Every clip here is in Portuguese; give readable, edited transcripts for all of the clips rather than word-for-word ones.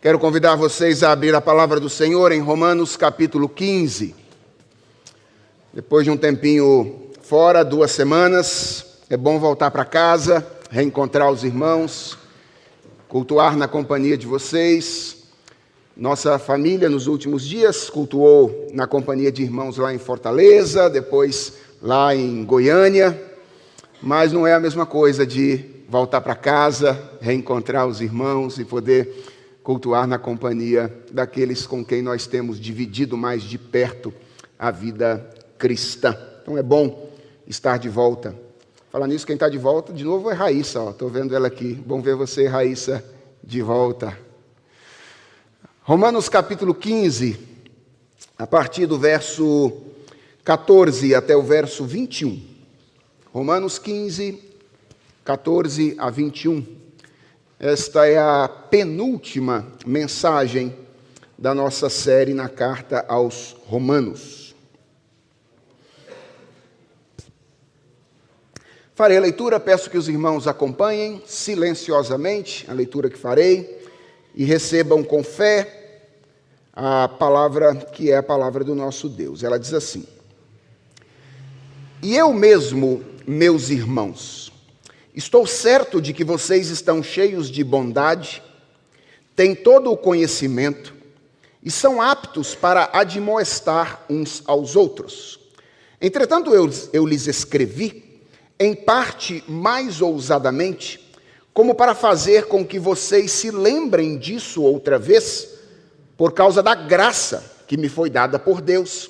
Quero convidar vocês a abrir a palavra do Senhor em Romanos capítulo 15. Depois de um tempinho fora, 2 semanas, é bom voltar para casa, reencontrar os irmãos, cultuar na companhia de vocês. Nossa família, nos últimos dias, cultuou na companhia de irmãos lá em Fortaleza, depois lá em Goiânia, mas não é a mesma coisa de voltar para casa, reencontrar os irmãos e poder cultuar na companhia daqueles com quem nós temos dividido mais de perto a vida cristã. Então é bom estar de volta. Falar nisso, quem está de volta de novo é Raíssa. Estou vendo ela aqui. Bom ver você, Raíssa, de volta. Romanos capítulo 15, a partir do verso 14 até o verso 21. Romanos 15, 14 a 21. Esta é a penúltima mensagem da nossa série na carta aos Romanos. Farei a leitura, peço que os irmãos acompanhem silenciosamente a leitura que farei e recebam com fé a palavra que é a palavra do nosso Deus. Ela diz assim: E eu mesmo, meus irmãos, estou certo de que vocês estão cheios de bondade, têm todo o conhecimento e são aptos para admoestar uns aos outros. Entretanto, eu lhes escrevi, em parte mais ousadamente, como para fazer com que vocês se lembrem disso outra vez, por causa da graça que me foi dada por Deus,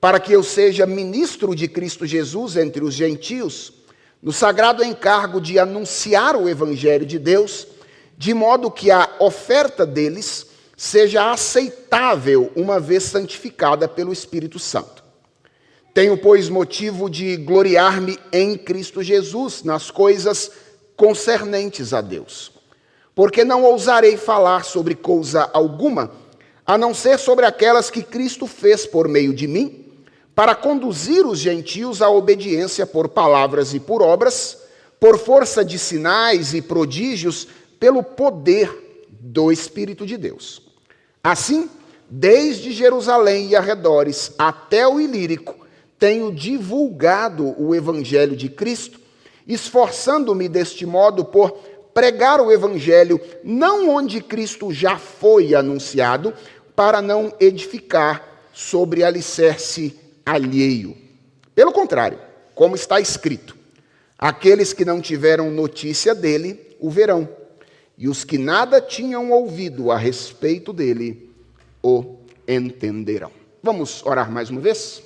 para que eu seja ministro de Cristo Jesus entre os gentios, no sagrado encargo de anunciar o Evangelho de Deus, de modo que a oferta deles seja aceitável, uma vez santificada pelo Espírito Santo. Tenho, pois, motivo de gloriar-me em Cristo Jesus, nas coisas concernentes a Deus. Porque não ousarei falar sobre coisa alguma, a não ser sobre aquelas que Cristo fez por meio de mim, para conduzir os gentios à obediência por palavras e por obras, por força de sinais e prodígios, pelo poder do Espírito de Deus. Assim, desde Jerusalém e arredores até o Ilírico, tenho divulgado o Evangelho de Cristo, esforçando-me deste modo por pregar o Evangelho não onde Cristo já foi anunciado, para não edificar sobre alicerce alheio. Pelo contrário, como está escrito, aqueles que não tiveram notícia dele o verão, e os que nada tinham ouvido a respeito dele o entenderão. Vamos orar mais uma vez?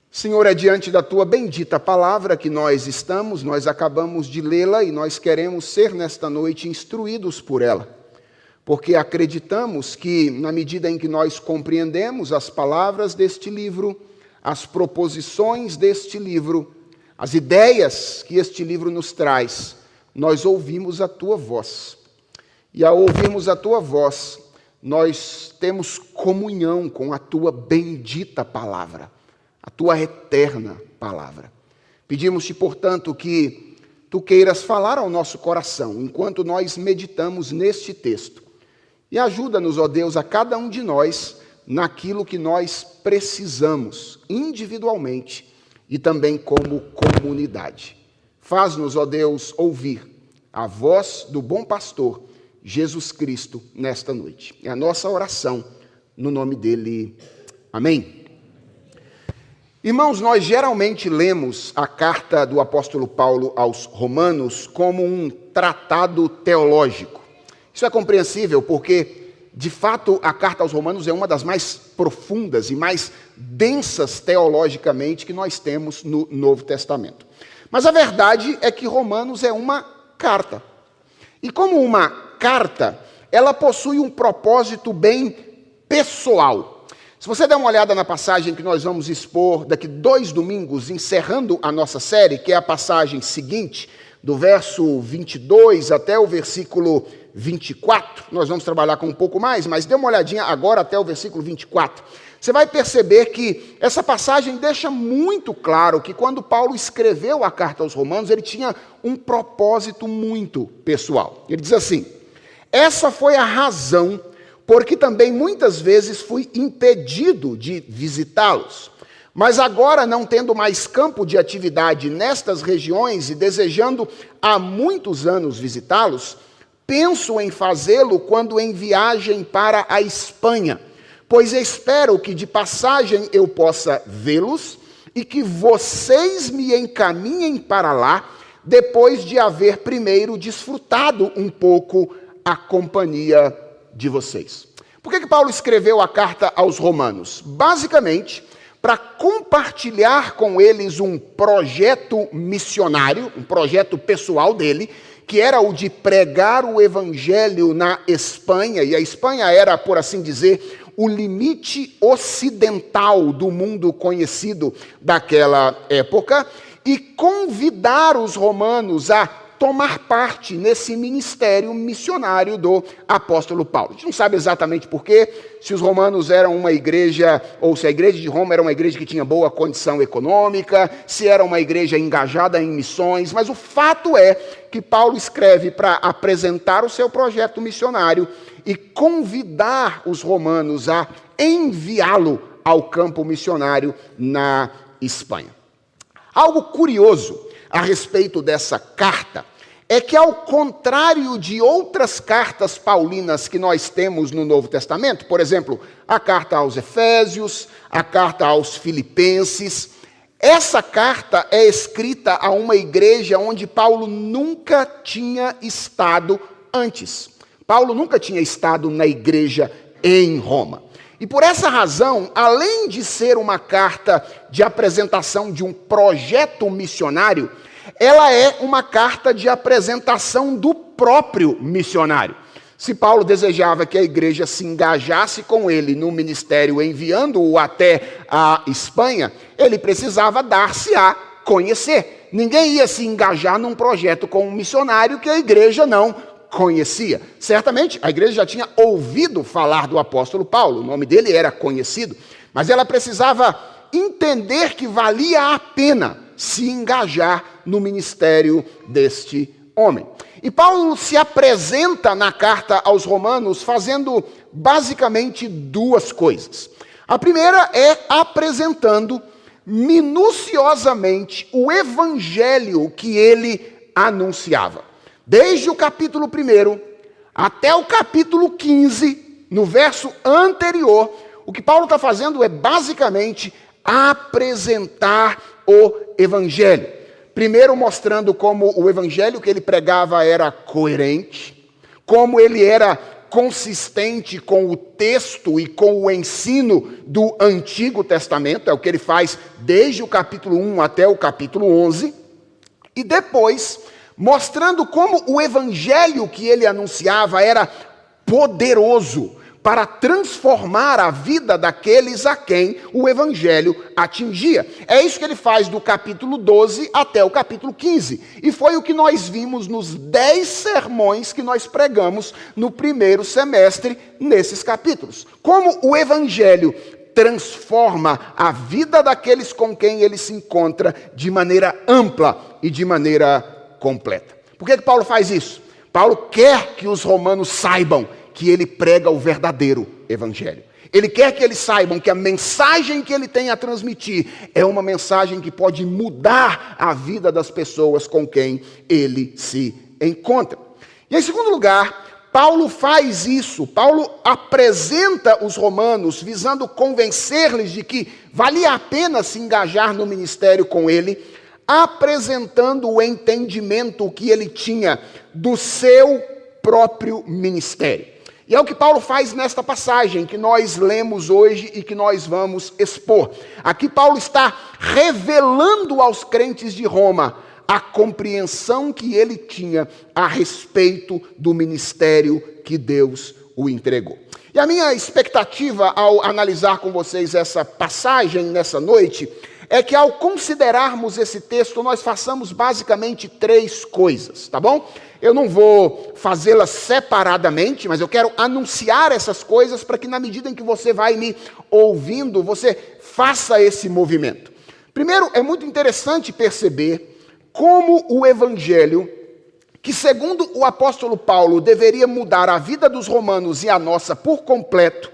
Senhor, é diante da tua bendita palavra que nós estamos, nós acabamos de lê-la e nós queremos ser nesta noite instruídos por ela. Porque acreditamos que, na medida em que nós compreendemos as palavras deste livro, as proposições deste livro, as ideias que este livro nos traz, nós ouvimos a tua voz. E ao ouvirmos a tua voz, nós temos comunhão com a tua bendita palavra, a tua eterna palavra. Pedimos-te, portanto, que tu queiras falar ao nosso coração, enquanto nós meditamos neste texto. E ajuda-nos, ó Deus, a cada um de nós, naquilo que nós precisamos, individualmente e também como comunidade. Faz-nos, ó Deus, ouvir a voz do bom pastor, Jesus Cristo, nesta noite. É a nossa oração, no nome dele. Amém. Irmãos, nós geralmente lemos a carta do apóstolo Paulo aos Romanos como um tratado teológico. Isso é compreensível porque, de fato, a carta aos Romanos é uma das mais profundas e mais densas teologicamente que nós temos no Novo Testamento. Mas a verdade é que Romanos é uma carta. E como uma carta, ela possui um propósito bem pessoal. Se você der uma olhada na passagem que nós vamos expor daqui 2 domingos, encerrando a nossa série, que é a passagem seguinte, do verso 22 até o versículo 24, nós vamos trabalhar com um pouco mais, mas dê uma olhadinha agora até o versículo 24. Você vai perceber que essa passagem deixa muito claro que quando Paulo escreveu a carta aos Romanos, ele tinha um propósito muito pessoal. Ele diz assim: Essa foi a razão porque também muitas vezes fui impedido de visitá-los. Mas agora, não tendo mais campo de atividade nestas regiões e desejando há muitos anos visitá-los, penso em fazê-lo quando em viagem para a Espanha, pois espero que de passagem eu possa vê-los e que vocês me encaminhem para lá, depois de haver primeiro desfrutado um pouco a companhia de vocês. Por que Paulo escreveu a carta aos Romanos? Basicamente, para compartilhar com eles um projeto missionário, um projeto pessoal dele, que era o de pregar o evangelho na Espanha, e a Espanha era, por assim dizer, o limite ocidental do mundo conhecido daquela época, e convidar os romanos a tomar parte nesse ministério missionário do apóstolo Paulo. A gente não sabe exatamente porquê, se os romanos eram uma igreja, ou se a igreja de Roma era uma igreja que tinha boa condição econômica, se era uma igreja engajada em missões, mas o fato é que Paulo escreve para apresentar o seu projeto missionário e convidar os romanos a enviá-lo ao campo missionário na Espanha. Algo curioso a respeito dessa carta é que, ao contrário de outras cartas paulinas que nós temos no Novo Testamento, por exemplo, a carta aos Efésios, a carta aos Filipenses, essa carta é escrita a uma igreja onde Paulo nunca tinha estado antes. Paulo nunca tinha estado na igreja em Roma. E por essa razão, além de ser uma carta de apresentação de um projeto missionário, ela é uma carta de apresentação do próprio missionário. Se Paulo desejava que a igreja se engajasse com ele no ministério, enviando-o até a Espanha, ele precisava dar-se a conhecer. Ninguém ia se engajar num projeto com um missionário que a igreja não conhecia. Certamente, a igreja já tinha ouvido falar do apóstolo Paulo, o nome dele era conhecido, mas ela precisava entender que valia a pena se engajar no ministério deste homem. E Paulo se apresenta na carta aos Romanos fazendo basicamente duas coisas. A primeira é apresentando minuciosamente o evangelho que ele anunciava. Desde o capítulo 1 até o capítulo 15, no verso anterior, o que Paulo está fazendo é basicamente apresentar o evangelho. Primeiro mostrando como o evangelho que ele pregava era coerente, como ele era consistente com o texto e com o ensino do Antigo Testamento, é o que ele faz desde o capítulo 1 até o capítulo 11, e depois mostrando como o evangelho que ele anunciava era poderoso para transformar a vida daqueles a quem o evangelho atingia. É isso que ele faz do capítulo 12 até o capítulo 15. E foi o que nós vimos nos 10 sermões que nós pregamos no primeiro semestre nesses capítulos. Como o evangelho transforma a vida daqueles com quem ele se encontra de maneira ampla e de maneira completa. Por que Paulo faz isso? Paulo quer que os romanos saibam que ele prega o verdadeiro evangelho. Ele quer que eles saibam que a mensagem que ele tem a transmitir é uma mensagem que pode mudar a vida das pessoas com quem ele se encontra. E em segundo lugar, Paulo faz isso. Paulo apresenta os romanos visando convencer-lhes de que valia a pena se engajar no ministério com ele, apresentando o entendimento que ele tinha do seu próprio ministério. E é o que Paulo faz nesta passagem que nós lemos hoje e que nós vamos expor. Aqui Paulo está revelando aos crentes de Roma a compreensão que ele tinha a respeito do ministério que Deus o entregou. E a minha expectativa ao analisar com vocês essa passagem nessa noite é que, ao considerarmos esse texto, nós façamos basicamente 3 coisas, tá bom? Eu não vou fazê-las separadamente, mas eu quero anunciar essas coisas para que, na medida em que você vai me ouvindo, você faça esse movimento. Primeiro, é muito interessante perceber como o evangelho que, segundo o apóstolo Paulo, deveria mudar a vida dos romanos e a nossa por completo,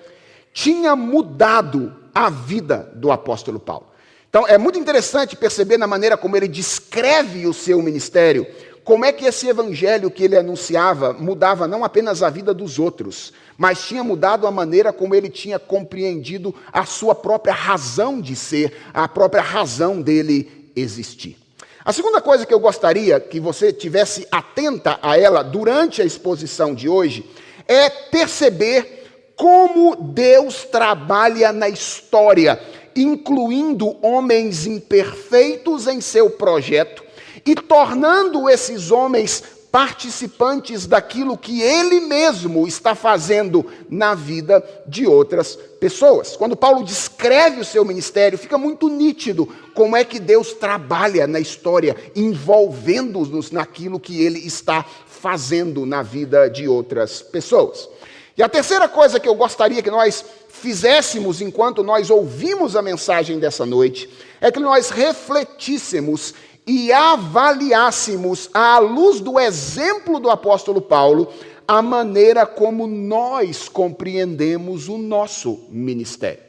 tinha mudado a vida do apóstolo Paulo. Então, é muito interessante perceber na maneira como ele descreve o seu ministério, como é que esse evangelho que ele anunciava mudava não apenas a vida dos outros, mas tinha mudado a maneira como ele tinha compreendido a sua própria razão de ser, a própria razão dele existir. A segunda coisa que eu gostaria que você tivesse atenta a ela durante a exposição de hoje é perceber como Deus trabalha na história, incluindo homens imperfeitos em seu projeto e tornando esses homens participantes daquilo que ele mesmo está fazendo na vida de outras pessoas. Quando Paulo descreve o seu ministério, fica muito nítido como é que Deus trabalha na história, envolvendo-nos naquilo que ele está fazendo na vida de outras pessoas. E a terceira coisa que eu gostaria que nós fizéssemos enquanto nós ouvimos a mensagem dessa noite, é que nós refletíssemos e avaliássemos, à luz do exemplo do apóstolo Paulo, a maneira como nós compreendemos o nosso ministério.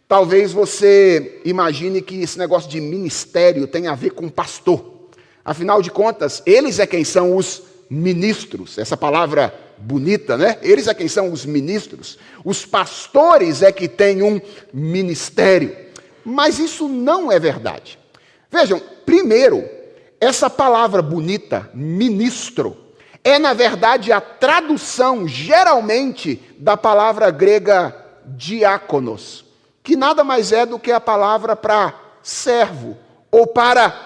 Talvez você imagine que esse negócio de ministério tem a ver com pastor. Afinal de contas, eles é quem são os ministros. Essa palavra bonita, né? Eles é quem são os ministros. Os pastores é que têm um ministério. Mas isso não é verdade. Vejam, primeiro, essa palavra bonita, ministro, é na verdade a tradução, geralmente, da palavra grega diáconos, que nada mais é do que a palavra para servo ou para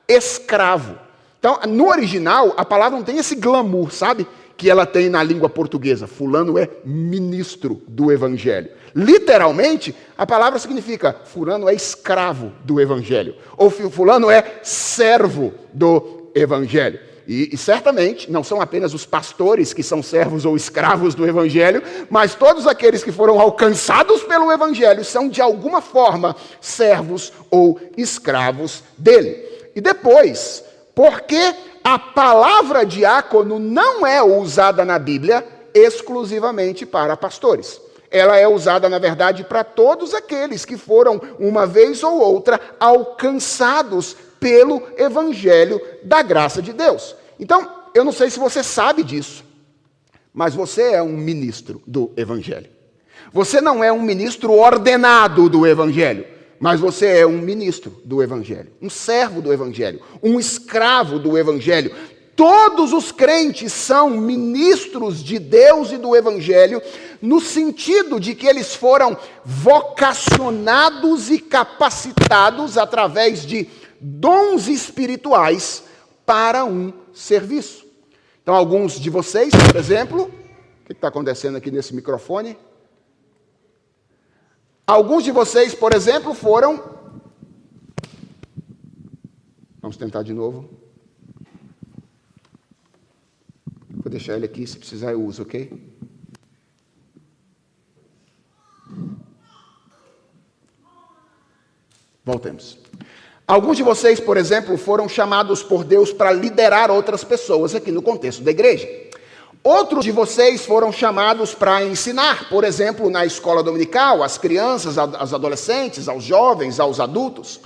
escravo. Então, no original, a palavra não tem esse glamour, sabe? Que ela tem na língua portuguesa. Fulano é ministro do evangelho. Literalmente, a palavra significa fulano é escravo do evangelho. Ou fulano é servo do evangelho. E certamente não são apenas os pastores que são servos ou escravos do evangelho, mas todos aqueles que foram alcançados pelo evangelho são de alguma forma servos ou escravos dele. E depois, porque a palavra diácono não é usada na Bíblia exclusivamente para pastores. Ela é usada, na verdade, para todos aqueles que foram, uma vez ou outra, alcançados pelo evangelho da graça de Deus. Então, eu não sei se você sabe disso, mas você é um ministro do evangelho. Você não é um ministro ordenado do evangelho, mas você é um ministro do evangelho, um servo do evangelho, um escravo do evangelho. Todos os crentes são ministros de Deus e do evangelho, no sentido de que eles foram vocacionados e capacitados através de dons espirituais para um serviço. Então, alguns de vocês, por exemplo, o que está acontecendo aqui nesse microfone? Alguns de vocês, por exemplo, foram... Vamos tentar de novo. Vou deixar ele aqui, se precisar eu uso, ok? Voltemos. Alguns de vocês, por exemplo, foram chamados por Deus para liderar outras pessoas aqui no contexto da igreja. Outros de vocês foram chamados para ensinar, por exemplo, na escola dominical, às crianças, aos adolescentes, aos jovens, aos adultos.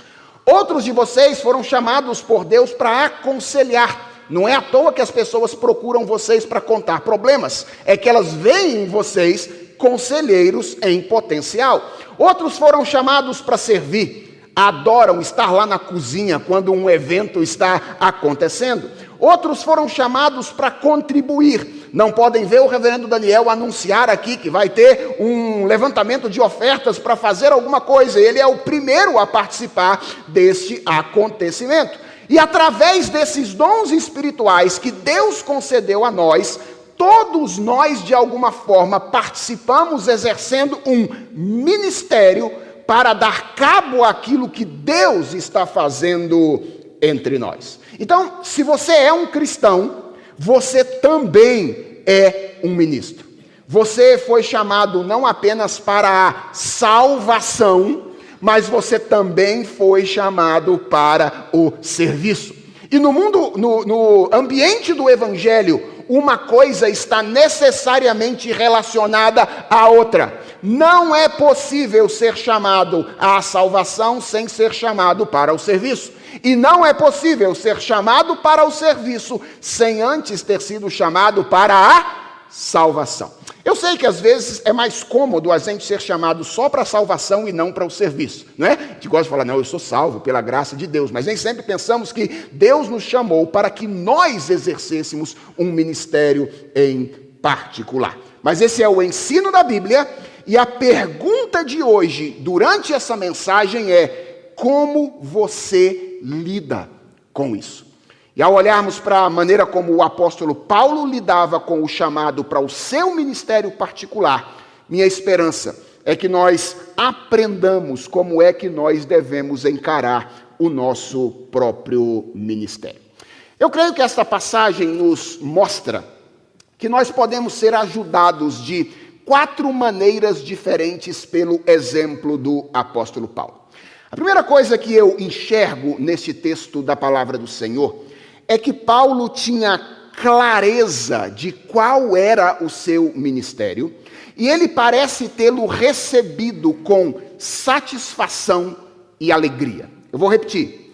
Outros de vocês foram chamados por Deus para aconselhar. Não é à toa que as pessoas procuram vocês para contar problemas, é que elas veem em vocês conselheiros em potencial. Outros foram chamados para servir, adoram estar lá na cozinha quando um evento está acontecendo. Outros foram chamados para contribuir. Não podem ver o reverendo Daniel anunciar aqui que vai ter um levantamento de ofertas para fazer alguma coisa. Ele é o primeiro a participar deste acontecimento. E através desses dons espirituais que Deus concedeu a nós, todos nós, de alguma forma, participamos exercendo um ministério para dar cabo àquilo que Deus está fazendo entre nós. Então, se você é um cristão, você também é um ministro. Você foi chamado não apenas para a salvação, mas você também foi chamado para o serviço. E no ambiente do evangelho, uma coisa está necessariamente relacionada à outra. Não é possível ser chamado à salvação sem ser chamado para o serviço. E não é possível ser chamado para o serviço sem antes ter sido chamado para a salvação. Eu sei que às vezes é mais cômodo a gente ser chamado só para a salvação e não para o serviço, não é? A gente gosta de falar, não, eu sou salvo pela graça de Deus, mas nem sempre pensamos que Deus nos chamou para que nós exercêssemos um ministério em particular. Mas esse é o ensino da Bíblia, e a pergunta de hoje, durante essa mensagem, é: como você lida com isso? E ao olharmos para a maneira como o apóstolo Paulo lidava com o chamado para o seu ministério particular, minha esperança é que nós aprendamos como é que nós devemos encarar o nosso próprio ministério. Eu creio que esta passagem nos mostra que nós podemos ser ajudados de 4 maneiras diferentes pelo exemplo do apóstolo Paulo. A primeira coisa que eu enxergo neste texto da palavra do Senhor é que Paulo tinha clareza de qual era o seu ministério, e ele parece tê-lo recebido com satisfação e alegria. Eu vou repetir.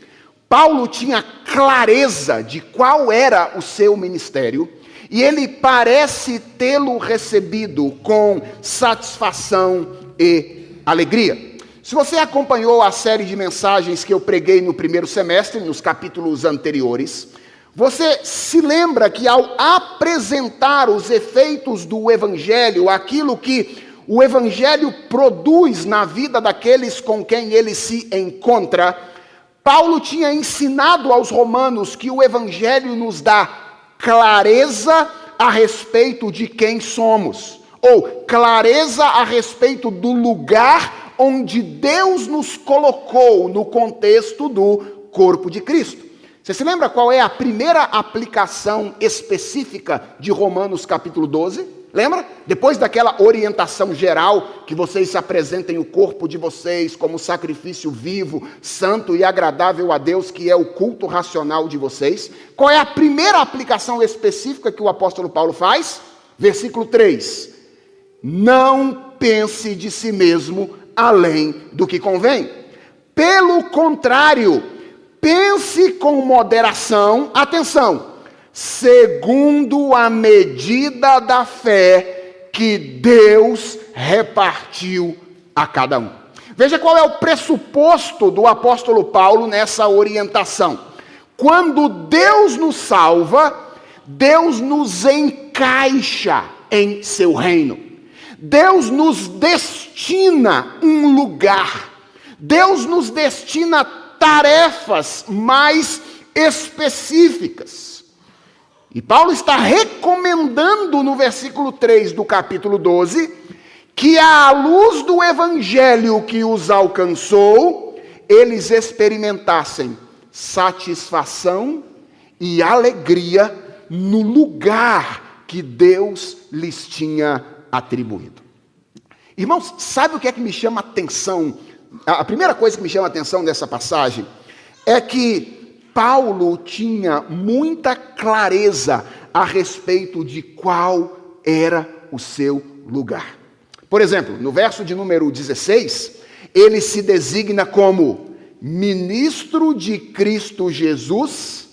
Paulo tinha clareza de qual era o seu ministério, e ele parece tê-lo recebido com satisfação e alegria. Se você acompanhou a série de mensagens que eu preguei no primeiro semestre, nos capítulos anteriores, você se lembra que ao apresentar os efeitos do Evangelho, aquilo que o Evangelho produz na vida daqueles com quem ele se encontra, Paulo tinha ensinado aos romanos que o Evangelho nos dá clareza a respeito de quem somos, ou clareza a respeito do lugar onde Deus nos colocou no contexto do corpo de Cristo. Você se lembra qual é a primeira aplicação específica de Romanos capítulo 12? Lembra? Depois daquela orientação geral que vocês se apresentem o corpo de vocês como sacrifício vivo, santo e agradável a Deus, que é o culto racional de vocês. Qual é a primeira aplicação específica que o apóstolo Paulo faz? Versículo 3. Não pense de si mesmo além do que convém. Pelo contrário, pense com moderação, atenção, segundo a medida da fé que Deus repartiu a cada um. Veja qual é o pressuposto do apóstolo Paulo nessa orientação. Quando Deus nos salva, Deus nos encaixa em seu reino. Deus nos destina um lugar. Deus nos destina tarefas mais específicas. E Paulo está recomendando no versículo 3 do capítulo 12, que à luz do evangelho que os alcançou, eles experimentassem satisfação e alegria no lugar que Deus lhes tinha atribuído. Irmãos, sabe o que é que me chama a atenção? A primeira coisa que me chama a atenção nessa passagem é que Paulo tinha muita clareza a respeito de qual era o seu lugar. Por exemplo, no verso de número 16, ele se designa como ministro de Cristo Jesus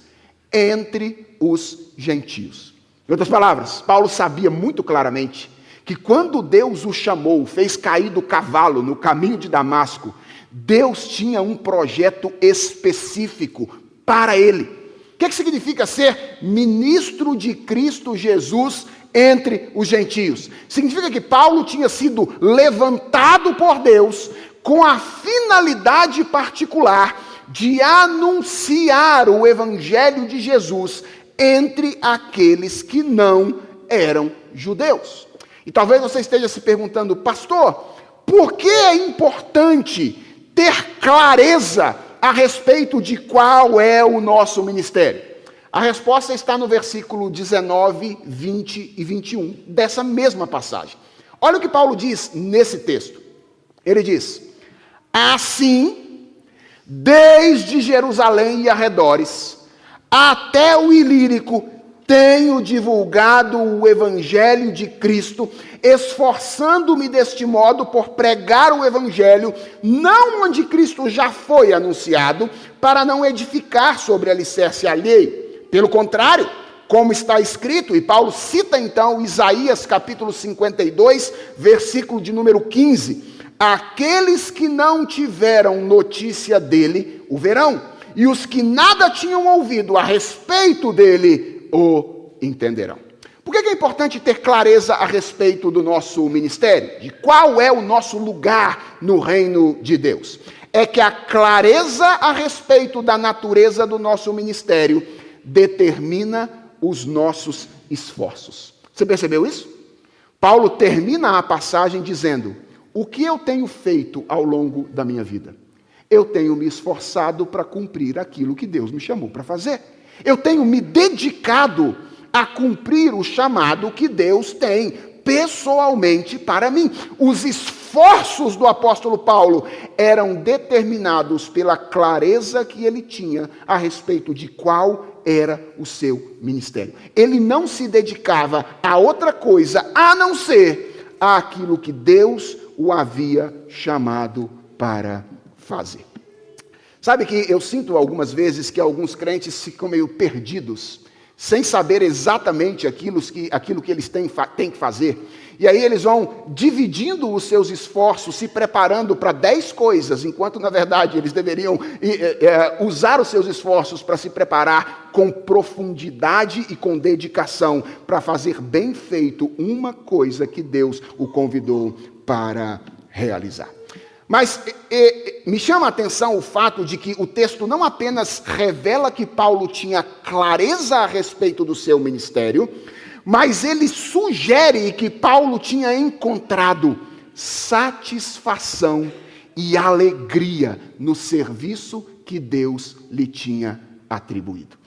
entre os gentios. Em outras palavras, Paulo sabia muito claramente que quando Deus o chamou, fez cair do cavalo no caminho de Damasco, Deus tinha um projeto específico para ele. O que significa ser ministro de Cristo Jesus entre os gentios? Significa que Paulo tinha sido levantado por Deus com a finalidade particular de anunciar o evangelho de Jesus entre aqueles que não eram judeus. E talvez você esteja se perguntando, pastor, por que é importante ter clareza a respeito de qual é o nosso ministério? A resposta está no versículo 19, 20 e 21 dessa mesma passagem. Olha o que Paulo diz nesse texto. Ele diz: assim, desde Jerusalém e arredores, até o Ilírico, tenho divulgado o Evangelho de Cristo, esforçando-me deste modo por pregar o Evangelho, não onde Cristo já foi anunciado, para não edificar sobre alicerce alheio. Pelo contrário, como está escrito, e Paulo cita então Isaías capítulo 52, versículo de número 15, aqueles que não tiveram notícia dele o verão, e os que nada tinham ouvido a respeito dele o entenderão. Por que é importante ter clareza a respeito do nosso ministério? De qual é o nosso lugar no reino de Deus? É que a clareza a respeito da natureza do nosso ministério determina os nossos esforços. Você percebeu isso? Paulo termina a passagem dizendo: o que eu tenho feito ao longo da minha vida? Eu tenho me esforçado para cumprir aquilo que Deus me chamou para fazer. Eu tenho me dedicado a cumprir o chamado que Deus tem pessoalmente para mim. Os esforços do apóstolo Paulo eram determinados pela clareza que ele tinha a respeito de qual era o seu ministério. Ele não se dedicava a outra coisa a não ser aquilo que Deus o havia chamado para fazer. Sabe que eu sinto algumas vezes que alguns crentes ficam meio perdidos, sem saber exatamente aquilo que eles têm que fazer. E aí eles vão dividindo os seus esforços, se preparando para 10 coisas, enquanto, na verdade, eles deveriam usar os seus esforços para se preparar com profundidade e com dedicação, para fazer bem feito uma coisa que Deus o convidou para realizar. Mas me chama a atenção o fato de que o texto não apenas revela que Paulo tinha clareza a respeito do seu ministério, mas ele sugere que Paulo tinha encontrado satisfação e alegria no serviço que Deus lhe tinha atribuído.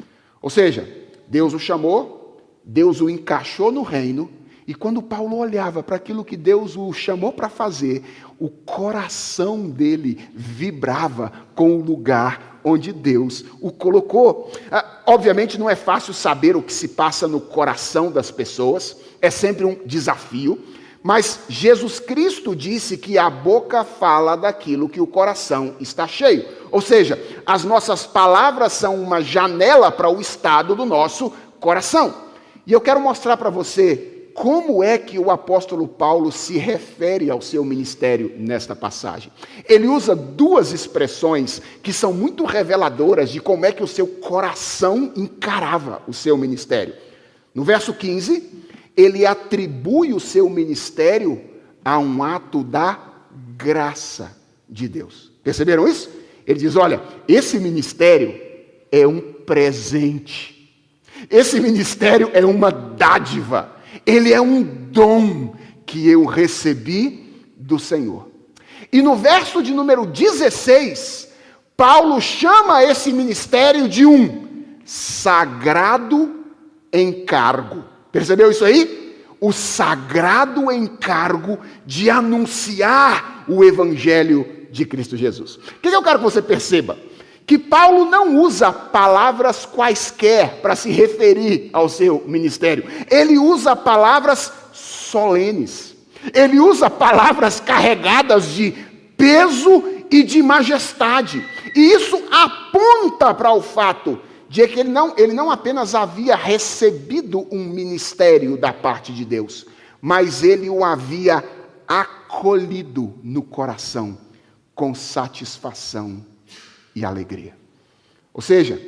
Ou seja, Deus o chamou, Deus o encaixou no reino, e quando Paulo olhava para aquilo que Deus o chamou para fazer, o coração dele vibrava com o lugar onde Deus o colocou. Obviamente não é fácil saber o que se passa no coração das pessoas, é sempre um desafio, mas Jesus Cristo disse que a boca fala daquilo que o coração está cheio. Ou seja, as nossas palavras são uma janela para o estado do nosso coração. E eu quero mostrar para você como é que o apóstolo Paulo se refere ao seu ministério nesta passagem. Ele usa 2 expressões que são muito reveladoras de como é que o seu coração encarava o seu ministério. No verso 15, ele atribui o seu ministério a um ato da graça de Deus. Perceberam isso? Ele diz, olha, esse ministério é um presente. Esse ministério é uma dádiva. Ele é um dom que eu recebi do Senhor. E no verso de número 16, Paulo chama esse ministério de um sagrado encargo. Percebeu isso aí? O sagrado encargo de anunciar o Evangelho de Cristo Jesus. O que eu quero que você perceba? Que Paulo não usa palavras quaisquer para se referir ao seu ministério. Ele usa palavras solenes. Ele usa palavras carregadas de peso e de majestade. E isso aponta para o fato de que ele não apenas havia recebido um ministério da parte de Deus, mas ele o havia acolhido no coração com satisfação e alegria. Ou seja,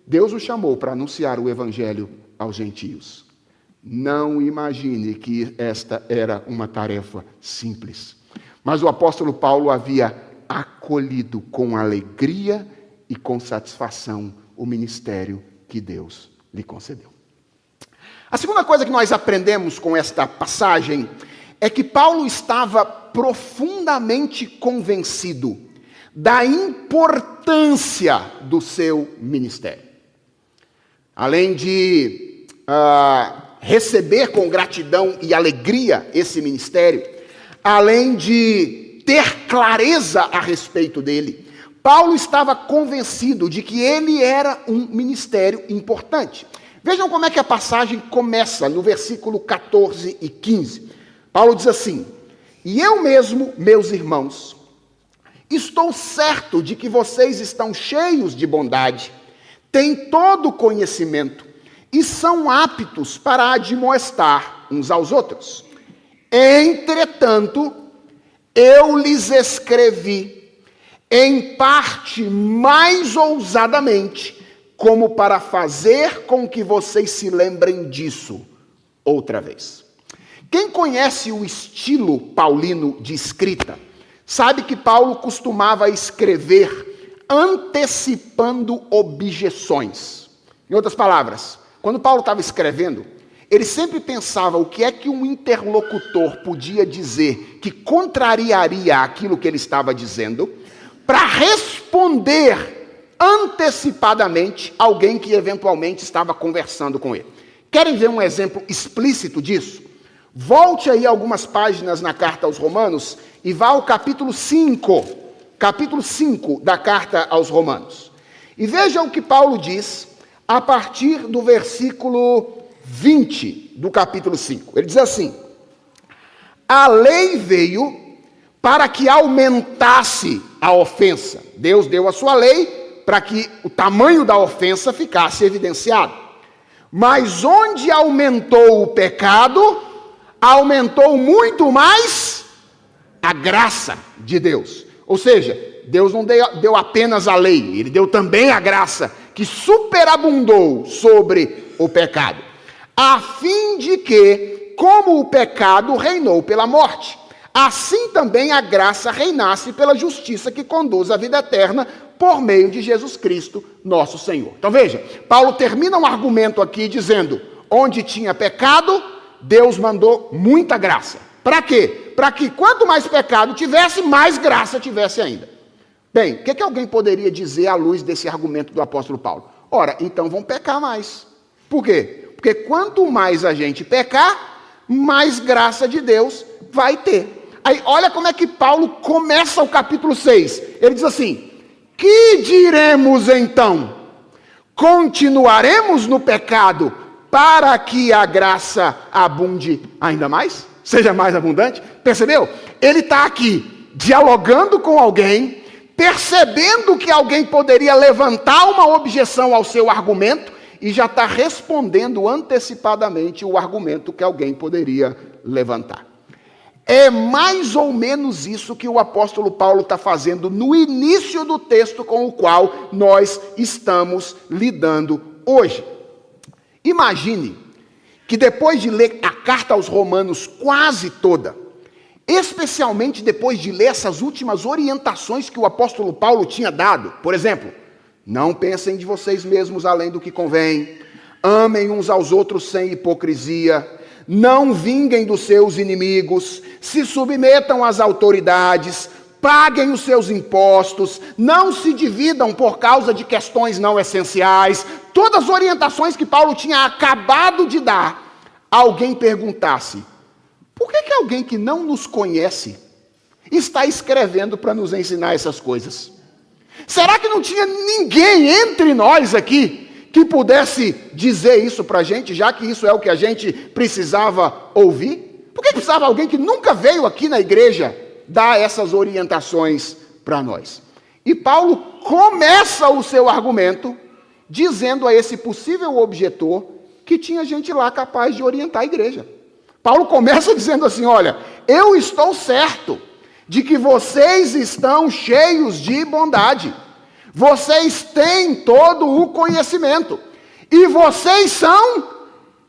Deus o chamou para anunciar o Evangelho aos gentios. Não imagine que esta era uma tarefa simples. Mas o apóstolo Paulo havia acolhido com alegria e com satisfação o ministério que Deus lhe concedeu. A segunda coisa que nós aprendemos com esta passagem é que Paulo estava profundamente convencido da importância do seu ministério. Além de receber com gratidão e alegria esse ministério, além de ter clareza a respeito dele, Paulo estava convencido de que ele era um ministério importante. Vejam como é que a passagem começa, no versículo 14 e 15. Paulo diz assim: e eu mesmo, meus irmãos, estou certo de que vocês estão cheios de bondade, têm todo o conhecimento e são aptos para admoestar uns aos outros. Entretanto, eu lhes escrevi, em parte mais ousadamente, como para fazer com que vocês se lembrem disso outra vez. Quem conhece o estilo paulino de escrita, sabe que Paulo costumava escrever antecipando objeções. Em outras palavras, quando Paulo estava escrevendo, ele sempre pensava o que é que um interlocutor podia dizer que contrariaria aquilo que ele estava dizendo, para responder antecipadamente alguém que eventualmente estava conversando com ele. Querem ver um exemplo explícito disso? Volte aí algumas páginas na carta aos Romanos e vá ao capítulo 5 da carta aos Romanos. E veja o que Paulo diz a partir do versículo 20 do capítulo 5. Ele diz assim: a lei veio para que aumentasse a ofensa. Deus deu a sua lei para que o tamanho da ofensa ficasse evidenciado. Mas onde aumentou o pecado, aumentou muito mais a graça de Deus. Ou seja, Deus não deu apenas a lei, ele deu também a graça, que superabundou sobre o pecado, a fim de que, como o pecado reinou pela morte, assim também a graça reinasse pela justiça que conduz à vida eterna por meio de Jesus Cristo, nosso Senhor. Então veja, Paulo termina um argumento aqui dizendo: onde tinha pecado, Deus mandou muita graça. Para quê? Para que quanto mais pecado tivesse, mais graça tivesse ainda. Bem, o que alguém poderia dizer à luz desse argumento do apóstolo Paulo? Ora, então vão pecar mais. Por quê? Porque quanto mais a gente pecar, mais graça de Deus vai ter. Aí, olha como é que Paulo começa o capítulo 6. Ele diz assim: que diremos então? Continuaremos no pecado para que a graça abunde ainda mais? Seja mais abundante? Percebeu? Ele está aqui dialogando com alguém, percebendo que alguém poderia levantar uma objeção ao seu argumento e já está respondendo antecipadamente o argumento que alguém poderia levantar. É mais ou menos isso que o apóstolo Paulo está fazendo no início do texto com o qual nós estamos lidando hoje. Imagine que depois de ler a carta aos Romanos quase toda, especialmente depois de ler essas últimas orientações que o apóstolo Paulo tinha dado, por exemplo, não pensem de vocês mesmos além do que convém, amem uns aos outros sem hipocrisia, não vinguem dos seus inimigos, se submetam às autoridades, paguem os seus impostos, não se dividam por causa de questões não essenciais. Todas as orientações que Paulo tinha acabado de dar, alguém perguntasse: por que alguém que não nos conhece está escrevendo para nos ensinar essas coisas? Será que não tinha ninguém entre nós aqui que pudesse dizer isso para a gente, já que isso é o que a gente precisava ouvir? Por que precisava alguém que nunca veio aqui na igreja dar essas orientações para nós? E Paulo começa o seu argumento dizendo a esse possível objetor que tinha gente lá capaz de orientar a igreja. Paulo começa dizendo assim: olha, eu estou certo de que vocês estão cheios de bondade, vocês têm todo o conhecimento, e vocês são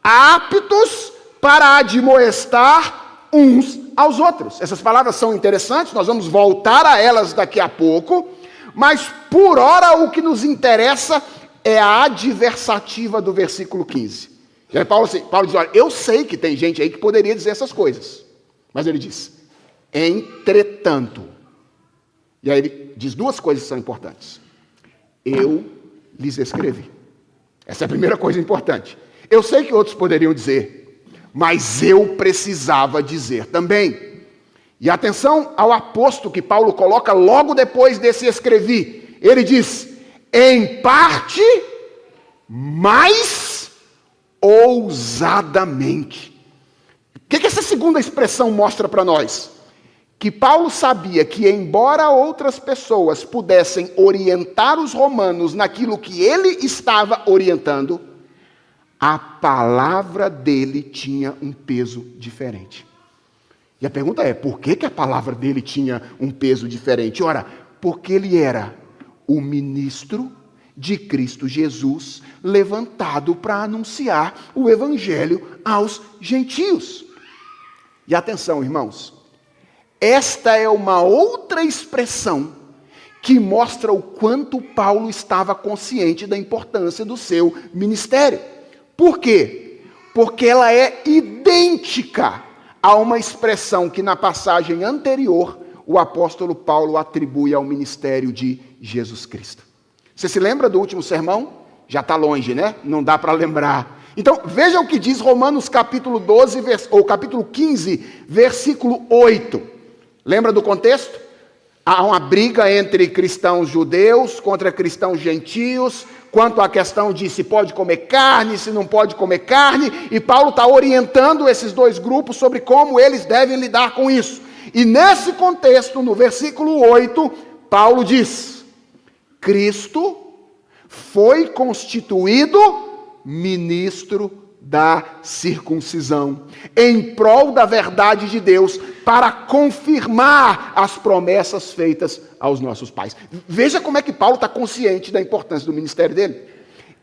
aptos para admoestar uns aos outros. Essas palavras são interessantes, nós vamos voltar a elas daqui a pouco, mas por hora o que nos interessa é a adversativa do versículo 15. E aí Paulo diz: olha, eu sei que tem gente aí que poderia dizer essas coisas, mas ele diz: entretanto. E aí ele diz duas coisas que são importantes. Eu lhes escrevi. Essa é a primeira coisa importante. Eu sei que outros poderiam dizer, mas eu precisava dizer também. E atenção ao aposto que Paulo coloca logo depois desse escrevi, Ele diz, em parte, mais ousadamente. O que essa segunda expressão mostra para nós? Que Paulo sabia que, embora outras pessoas pudessem orientar os romanos naquilo que ele estava orientando, a palavra dele tinha um peso diferente. E a pergunta é, por que a palavra dele tinha um peso diferente? Ora, porque ele era o ministro de Cristo Jesus, levantado para anunciar o evangelho aos gentios. E atenção, irmãos, esta é uma outra expressão que mostra o quanto Paulo estava consciente da importância do seu ministério. Por quê? Porque ela é idêntica a uma expressão que na passagem anterior o apóstolo Paulo atribui ao ministério de Jesus Cristo. Você se lembra do último sermão? Já está longe, né? Não dá para lembrar. Então, veja o que diz Romanos capítulo 12, ou capítulo 15, versículo 8. Lembra do contexto? Há uma briga entre cristãos judeus contra cristãos gentios, quanto à questão de se pode comer carne, se não pode comer carne, e Paulo está orientando esses dois grupos sobre como eles devem lidar com isso. E nesse contexto, no versículo 8, Paulo diz, Cristo foi constituído ministro da circuncisão, em prol da verdade de Deus, para confirmar as promessas feitas aos nossos pais. Veja como é que Paulo está consciente da importância do ministério dele.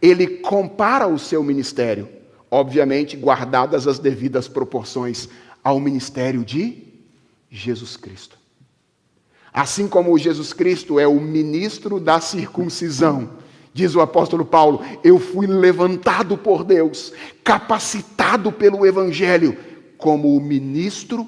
Ele compara o seu ministério, obviamente guardadas as devidas proporções, ao ministério de Jesus Cristo. Assim como Jesus Cristo é o ministro da circuncisão, diz o apóstolo Paulo, eu fui levantado por Deus, capacitado pelo Evangelho, como o ministro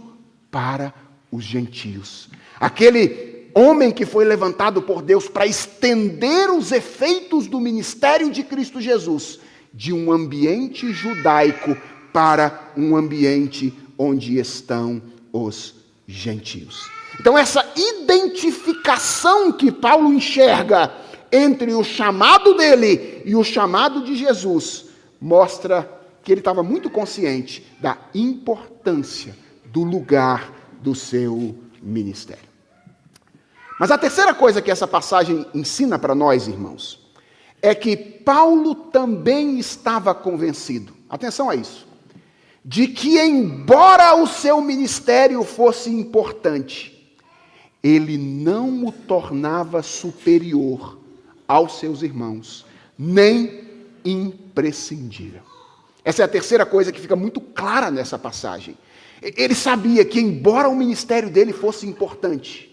para os gentios. Aquele homem que foi levantado por Deus para estender os efeitos do ministério de Cristo Jesus, de um ambiente judaico para um ambiente onde estão os gentios. Então essa identificação que Paulo enxerga entre o chamado dele e o chamado de Jesus, mostra que ele estava muito consciente da importância do lugar do seu ministério. Mas a terceira coisa que essa passagem ensina para nós, irmãos, é que Paulo também estava convencido, atenção a isso, de que embora o seu ministério fosse importante, ele não o tornava superior aos seus irmãos, nem imprescindível. Essa é a terceira coisa que fica muito clara nessa passagem. Ele sabia que, embora o ministério dele fosse importante,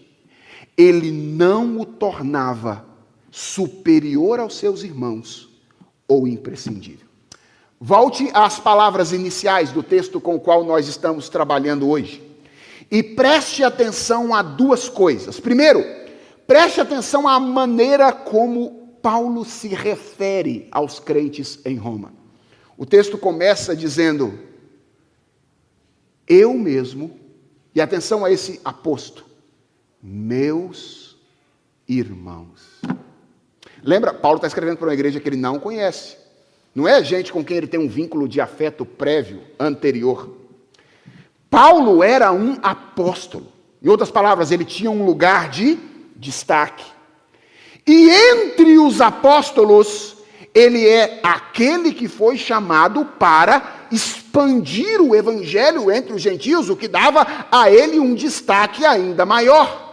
ele não o tornava superior aos seus irmãos ou imprescindível. Volte às palavras iniciais do texto com o qual nós estamos trabalhando hoje e preste atenção a duas coisas. Primeiro, preste atenção à maneira como Paulo se refere aos crentes em Roma. O texto começa dizendo, eu mesmo, e atenção a esse aposto, meus irmãos. Lembra, Paulo está escrevendo para uma igreja que ele não conhece. Não é gente com quem ele tem um vínculo de afeto prévio, anterior. Paulo era um apóstolo. Em outras palavras, ele tinha um lugar de destaque. E entre os apóstolos, ele é aquele que foi chamado para expandir o evangelho entre os gentios, o que dava a ele um destaque ainda maior.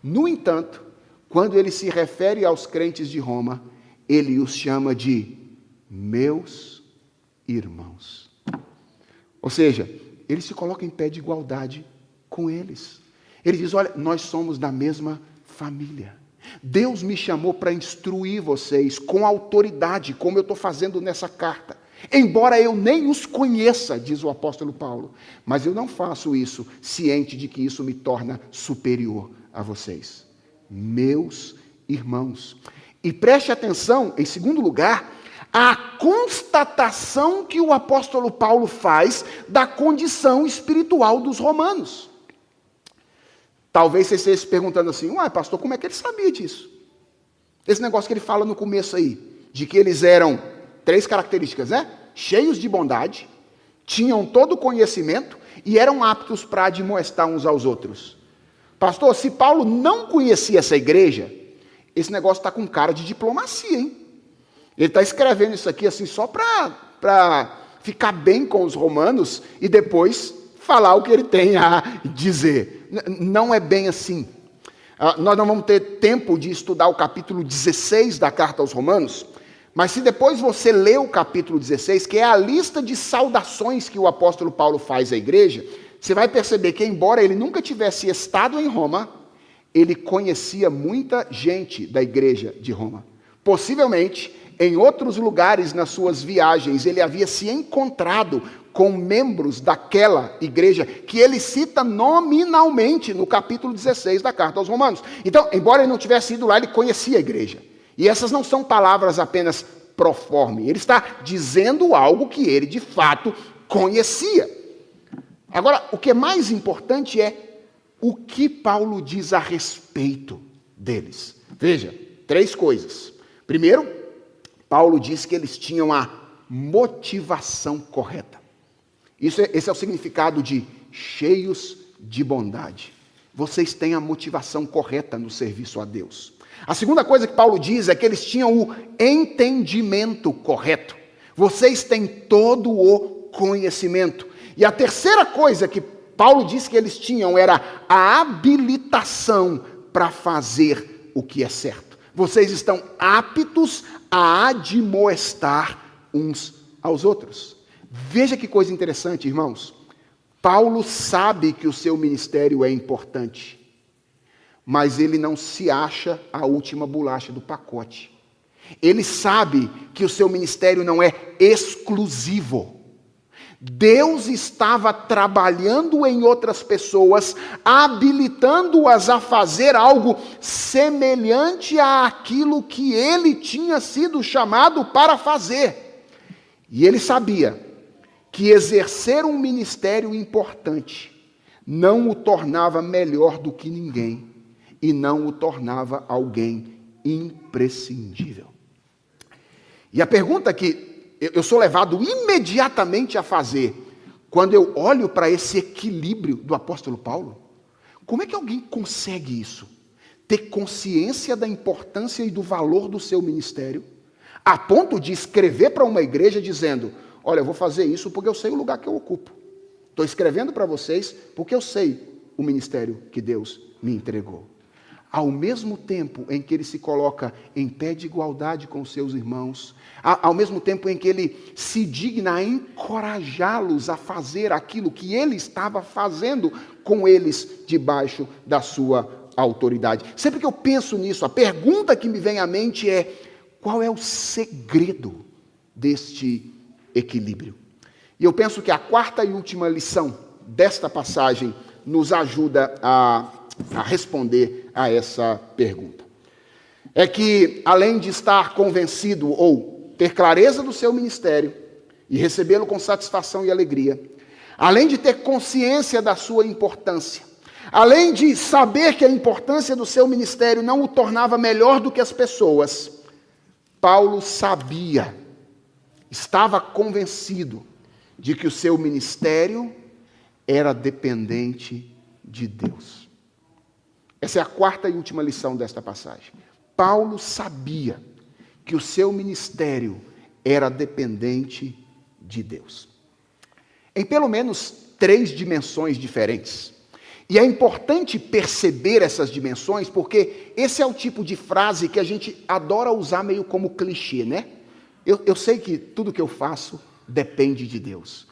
No entanto, quando ele se refere aos crentes de Roma, ele os chama de meus irmãos. Ou seja, ele se coloca em pé de igualdade com eles. Ele diz, olha, nós somos da mesma família. Deus me chamou para instruir vocês com autoridade, como eu estou fazendo nessa carta. Embora eu nem os conheça, diz o apóstolo Paulo, mas eu não faço isso ciente de que isso me torna superior a vocês. Meus irmãos. E preste atenção, em segundo lugar, à constatação que o apóstolo Paulo faz da condição espiritual dos romanos. Talvez você esteja se perguntando assim, pastor, como é que ele sabia disso? Esse negócio que ele fala no começo aí, de que eles eram 3 características, né? Cheios de bondade, tinham todo o conhecimento e eram aptos para admoestar uns aos outros. Pastor, se Paulo não conhecia essa igreja, esse negócio está com cara de diplomacia, hein? Ele está escrevendo isso aqui assim só para ficar bem com os romanos e depois falar o que ele tem a dizer. Não é bem assim. Nós não vamos ter tempo de estudar o capítulo 16 da carta aos Romanos, mas se depois você ler o capítulo 16, que é a lista de saudações que o apóstolo Paulo faz à igreja, você vai perceber que, embora ele nunca tivesse estado em Roma, ele conhecia muita gente da igreja de Roma. Possivelmente, em outros lugares nas suas viagens, ele havia se encontrado com membros daquela igreja que ele cita nominalmente no capítulo 16 da carta aos Romanos. Então, embora ele não tivesse ido lá, ele conhecia a igreja. E essas não são palavras apenas pro forma. Ele está dizendo algo que ele, de fato, conhecia. Agora, o que é mais importante é o que Paulo diz a respeito deles. Veja, 3 coisas. Primeiro, Paulo diz que eles tinham a motivação correta. Esse é o significado de cheios de bondade. Vocês têm a motivação correta no serviço a Deus. A segunda coisa que Paulo diz é que eles tinham o entendimento correto. Vocês têm todo o conhecimento. E a terceira coisa que Paulo diz que eles tinham era a habilitação para fazer o que é certo. Vocês estão aptos a admoestar uns aos outros. Veja que coisa interessante, irmãos. Paulo sabe que o seu ministério é importante, mas ele não se acha a última bolacha do pacote. Ele sabe que o seu ministério não é exclusivo. Deus estava trabalhando em outras pessoas, habilitando-as a fazer algo semelhante àquilo que ele tinha sido chamado para fazer. E ele sabia que exercer um ministério importante não o tornava melhor do que ninguém e não o tornava alguém imprescindível. E a pergunta que eu sou levado imediatamente a fazer, quando eu olho para esse equilíbrio do apóstolo Paulo, como é que alguém consegue isso? Ter consciência da importância e do valor do seu ministério, a ponto de escrever para uma igreja dizendo: olha, eu vou fazer isso porque eu sei o lugar que eu ocupo. Estou escrevendo para vocês porque eu sei o ministério que Deus me entregou. Ao mesmo tempo em que ele se coloca em pé de igualdade com os seus irmãos, ao mesmo tempo em que ele se digna a encorajá-los a fazer aquilo que ele estava fazendo com eles debaixo da sua autoridade. Sempre que eu penso nisso, a pergunta que me vem à mente é: qual é o segredo deste equilíbrio? E eu penso que a 4ª e última lição desta passagem nos ajuda a responder a essa pergunta. É que, além de estar convencido ou ter clareza do seu ministério e recebê-lo com satisfação e alegria, além de ter consciência da sua importância, além de saber que a importância do seu ministério não o tornava melhor do que as pessoas, Paulo sabia, estava convencido de que o seu ministério era dependente de Deus. Essa é a 4ª e última lição desta passagem. Paulo sabia que o seu ministério era dependente de Deus. Em pelo menos 3 dimensões diferentes. E é importante perceber essas dimensões, porque esse é o tipo de frase que a gente adora usar meio como clichê, né? Eu sei que tudo que eu faço depende de Deus.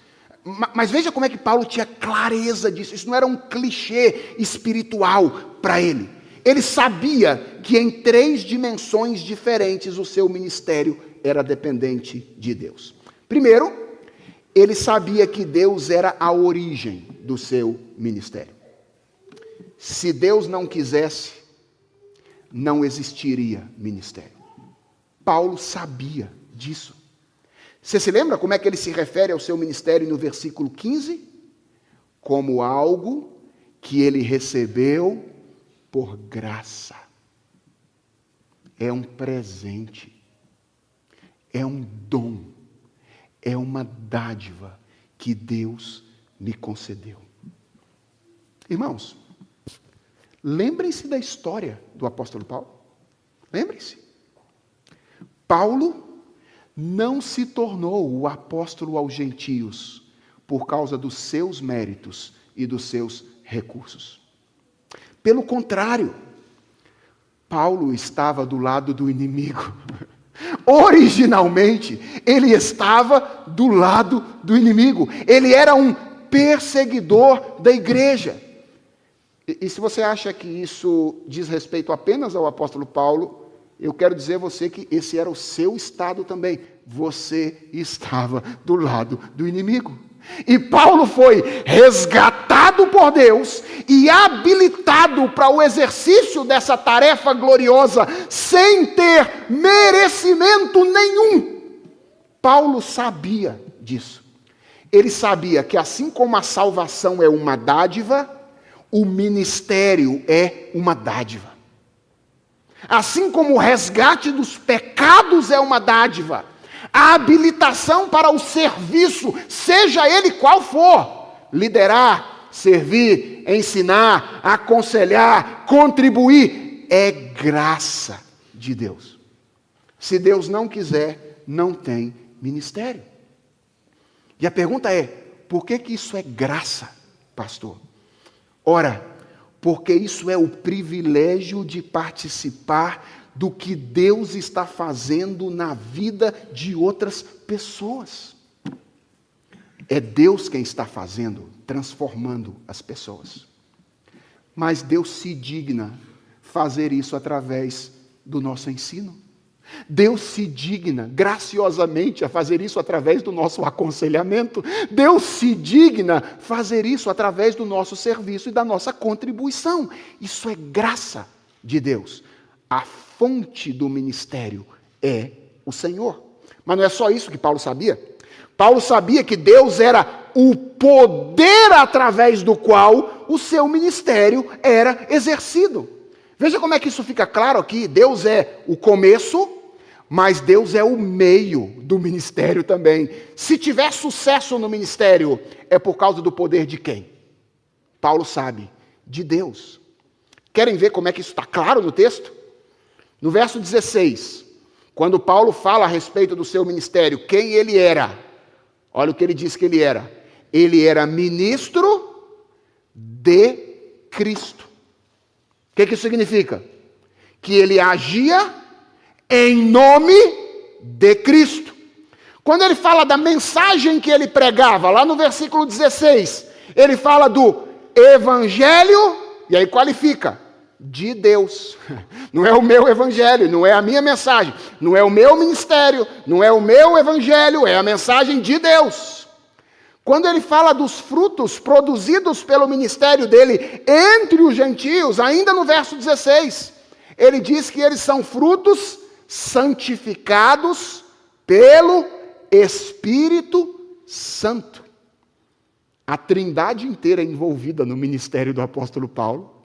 Mas veja como é que Paulo tinha clareza disso. Isso não era um clichê espiritual para ele. Ele sabia que em 3 dimensões diferentes o seu ministério era dependente de Deus. Primeiro, ele sabia que Deus era a origem do seu ministério. Se Deus não quisesse, não existiria ministério. Paulo sabia disso. Você se lembra como é que ele se refere ao seu ministério no versículo 15? Como algo que ele recebeu por graça. é um presente, é um dom, é uma dádiva que Deus me concedeu. Irmãos, lembrem-se da história do apóstolo Paulo. Lembrem-se. Paulo não se tornou o apóstolo aos gentios por causa dos seus méritos e dos seus recursos. Pelo contrário, Paulo estava do lado do inimigo. Originalmente, ele estava do lado do inimigo. Ele era um perseguidor da igreja. E se você acha que isso diz respeito apenas ao apóstolo Paulo, eu quero dizer a você que esse era o seu estado também. Você estava do lado do inimigo. E Paulo foi resgatado por Deus e habilitado para o exercício dessa tarefa gloriosa, sem ter merecimento nenhum. Paulo sabia disso. Ele sabia que assim como a salvação é uma dádiva, o ministério é uma dádiva. Assim como o resgate dos pecados é uma dádiva, a habilitação para o serviço, seja ele qual for, liderar, servir, ensinar, aconselhar, contribuir, é graça de Deus. Se Deus não quiser, não tem ministério. E a pergunta é, por que isso é graça, pastor? Ora, porque isso é o privilégio de participar do que Deus está fazendo na vida de outras pessoas. É Deus quem está fazendo, transformando as pessoas. Mas Deus se digna fazer isso através do nosso ensino. Deus se digna graciosamente a fazer isso através do nosso aconselhamento. Deus se digna fazer isso através do nosso serviço e da nossa contribuição. Isso é graça de Deus. A fonte do ministério é o Senhor. Mas não é só isso que Paulo sabia. Paulo sabia que Deus era o poder através do qual o seu ministério era exercido. Veja como é que isso fica claro aqui. Deus é o começo, mas Deus é o meio do ministério também. Se tiver sucesso no ministério, é por causa do poder de quem? Paulo sabe, de Deus. Querem ver como é que isso está claro no texto? No verso 16, quando Paulo fala a respeito do seu ministério, quem ele era? Olha o que ele diz que ele era. Ele era ministro de Cristo. O que isso significa? Que ele agia em nome de Cristo. Quando ele fala da mensagem que ele pregava, lá no versículo 16, ele fala do evangelho, e aí qualifica, de Deus. Não é o meu evangelho, não é a minha mensagem, não é o meu ministério, não é o meu evangelho, é a mensagem de Deus. Quando ele fala dos frutos produzidos pelo ministério dele entre os gentios, ainda no verso 16, ele diz que eles são frutos santificados pelo Espírito Santo. A trindade inteira é envolvida no ministério do apóstolo Paulo.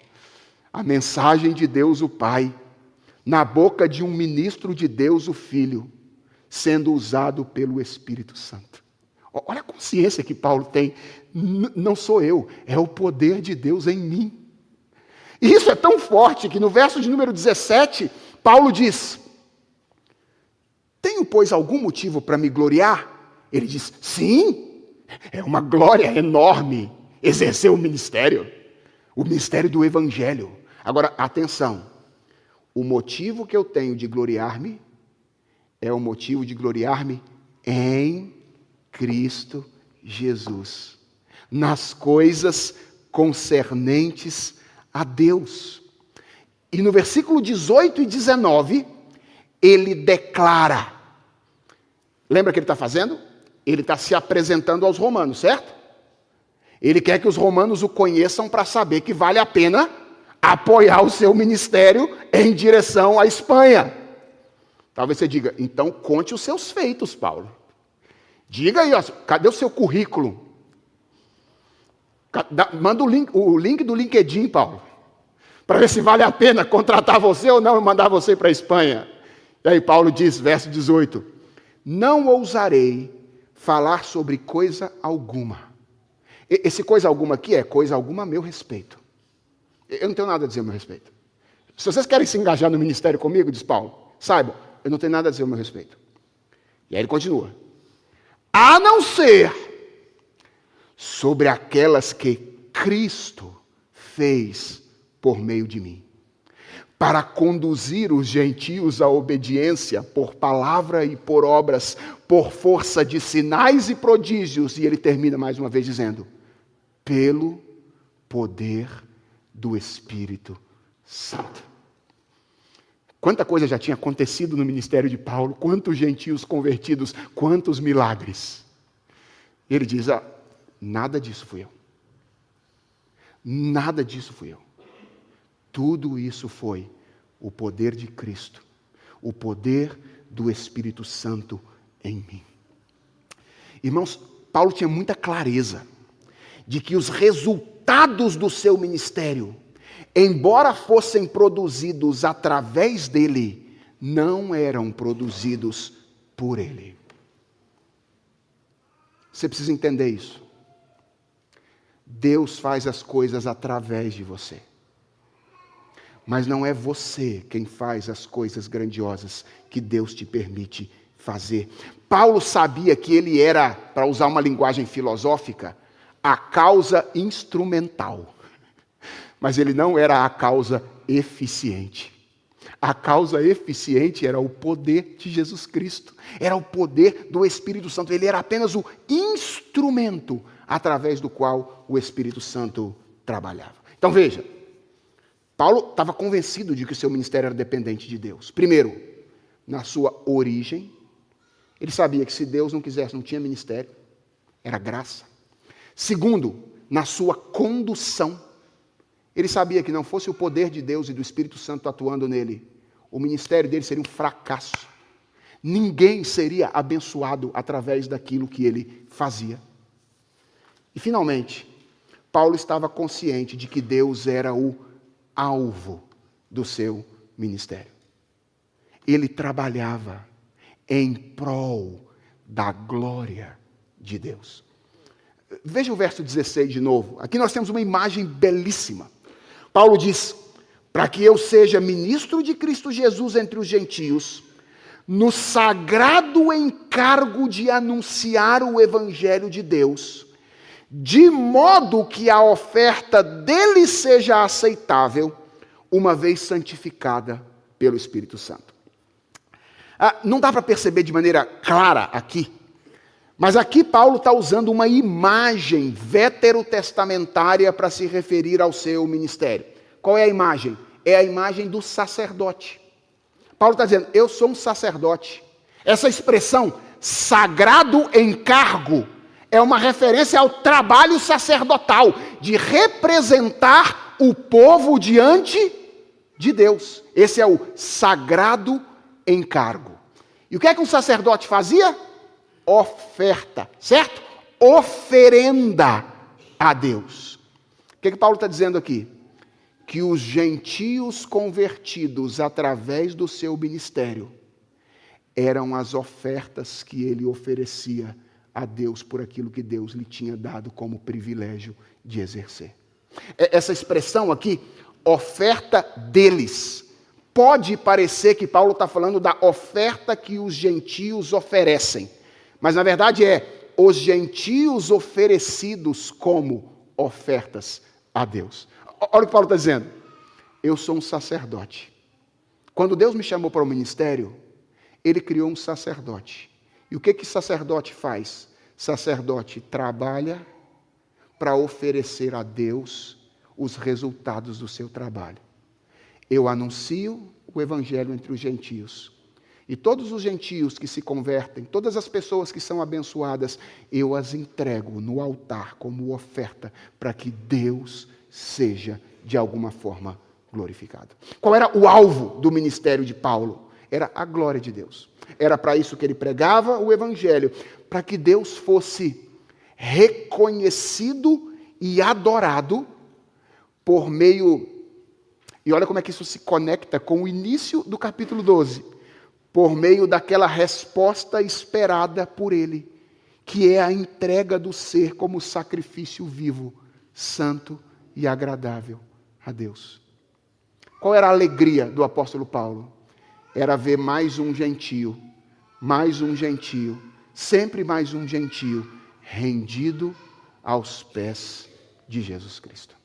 A mensagem de Deus o Pai, na boca de um ministro de Deus o Filho, sendo usado pelo Espírito Santo. Olha a consciência que Paulo tem. Não sou eu, é o poder de Deus em mim. E isso é tão forte que no verso de número 17, Paulo diz: tenho, pois, algum motivo para me gloriar? Ele diz, sim, é uma glória enorme exercer o ministério do Evangelho. Agora, atenção, o motivo que eu tenho de gloriar-me é o motivo de gloriar-me em Cristo Jesus, nas coisas concernentes a Deus. E no versículo 18 e 19, ele declara, lembra o que ele está fazendo? Ele está se apresentando aos romanos, certo? Ele quer que os romanos o conheçam para saber que vale a pena apoiar o seu ministério em direção à Espanha. Talvez você diga, então conte os seus feitos, Paulo. Diga aí, ó, cadê o seu currículo? Manda o link do LinkedIn, Paulo. para ver se vale a pena contratar você ou não e mandar você para a Espanha. E aí Paulo diz, verso 18, não ousarei falar sobre coisa alguma. Esse coisa alguma aqui é coisa alguma a meu respeito. Eu não tenho nada a dizer a meu respeito. Se vocês querem se engajar no ministério comigo, diz Paulo, saibam, eu não tenho nada a dizer a meu respeito. E aí ele continua. A não ser sobre aquelas que Cristo fez por meio de mim, para conduzir os gentios à obediência por palavra e por obras, por força de sinais e prodígios. E ele termina mais uma vez dizendo, pelo poder do Espírito Santo. Quanta coisa já tinha acontecido no ministério de Paulo, quantos gentios convertidos, quantos milagres. E ele diz, nada disso fui eu. Nada disso fui eu. Tudo isso foi o poder de Cristo, o poder do Espírito Santo em mim. Irmãos, Paulo tinha muita clareza de que os resultados do seu ministério, embora fossem produzidos através dele, não eram produzidos por ele. Você precisa entender isso. Deus faz as coisas através de você. Mas não é você quem faz as coisas grandiosas que Deus te permite fazer. Paulo sabia que ele era, para usar uma linguagem filosófica, a causa instrumental. Mas ele não era a causa eficiente. A causa eficiente era o poder de Jesus Cristo. Era o poder do Espírito Santo. Ele era apenas o instrumento através do qual o Espírito Santo trabalhava. Então veja, Paulo estava convencido de que o seu ministério era dependente de Deus. Primeiro, na sua origem, ele sabia que se Deus não quisesse, não tinha ministério, era graça. Segundo, na sua condução, ele sabia que não fosse o poder de Deus e do Espírito Santo atuando nele, o ministério dele seria um fracasso. Ninguém seria abençoado através daquilo que ele fazia. E finalmente, Paulo estava consciente de que Deus era o alvo do seu ministério. Ele trabalhava em prol da glória de Deus. Veja o verso 16 de novo. Aqui nós temos uma imagem belíssima. Paulo diz, para que eu seja ministro de Cristo Jesus entre os gentios, no sagrado encargo de anunciar o evangelho de Deus, de modo que a oferta dele seja aceitável, uma vez santificada pelo Espírito Santo. Não dá para perceber de maneira clara aqui, mas aqui Paulo está usando uma imagem veterotestamentária para se referir ao seu ministério. Qual é a imagem? É a imagem do sacerdote. Paulo está dizendo, eu sou um sacerdote. Essa expressão, sagrado encargo, é uma referência ao trabalho sacerdotal, de representar o povo diante de Deus. Esse é o sagrado encargo. E o que é que um sacerdote fazia? Oferta, certo? Oferenda a Deus. O que Paulo está dizendo aqui? Que os gentios convertidos através do seu ministério eram as ofertas que ele oferecia a Deus por aquilo que Deus lhe tinha dado como privilégio de exercer. Essa expressão aqui, oferta deles, pode parecer que Paulo está falando da oferta que os gentios oferecem, mas na verdade é os gentios oferecidos como ofertas a Deus. Olha o que Paulo está dizendo. Eu sou um sacerdote. Quando Deus me chamou para o ministério, Ele criou um sacerdote. E o que sacerdote faz? Sacerdote trabalha para oferecer a Deus os resultados do seu trabalho. Eu anuncio o evangelho entre os gentios. E todos os gentios que se convertem, todas as pessoas que são abençoadas, eu as entrego no altar como oferta para que Deus seja, de alguma forma, glorificado. Qual era o alvo do ministério de Paulo? Era a glória de Deus. Era para isso que ele pregava o evangelho, para que Deus fosse reconhecido e adorado por meio E olha como é que isso se conecta com o início do capítulo 12, por meio daquela resposta esperada por ele, que é a entrega do ser como sacrifício vivo, santo e agradável a Deus. Qual era a alegria do apóstolo Paulo? Era ver mais um gentio, sempre mais um gentio, rendido aos pés de Jesus Cristo.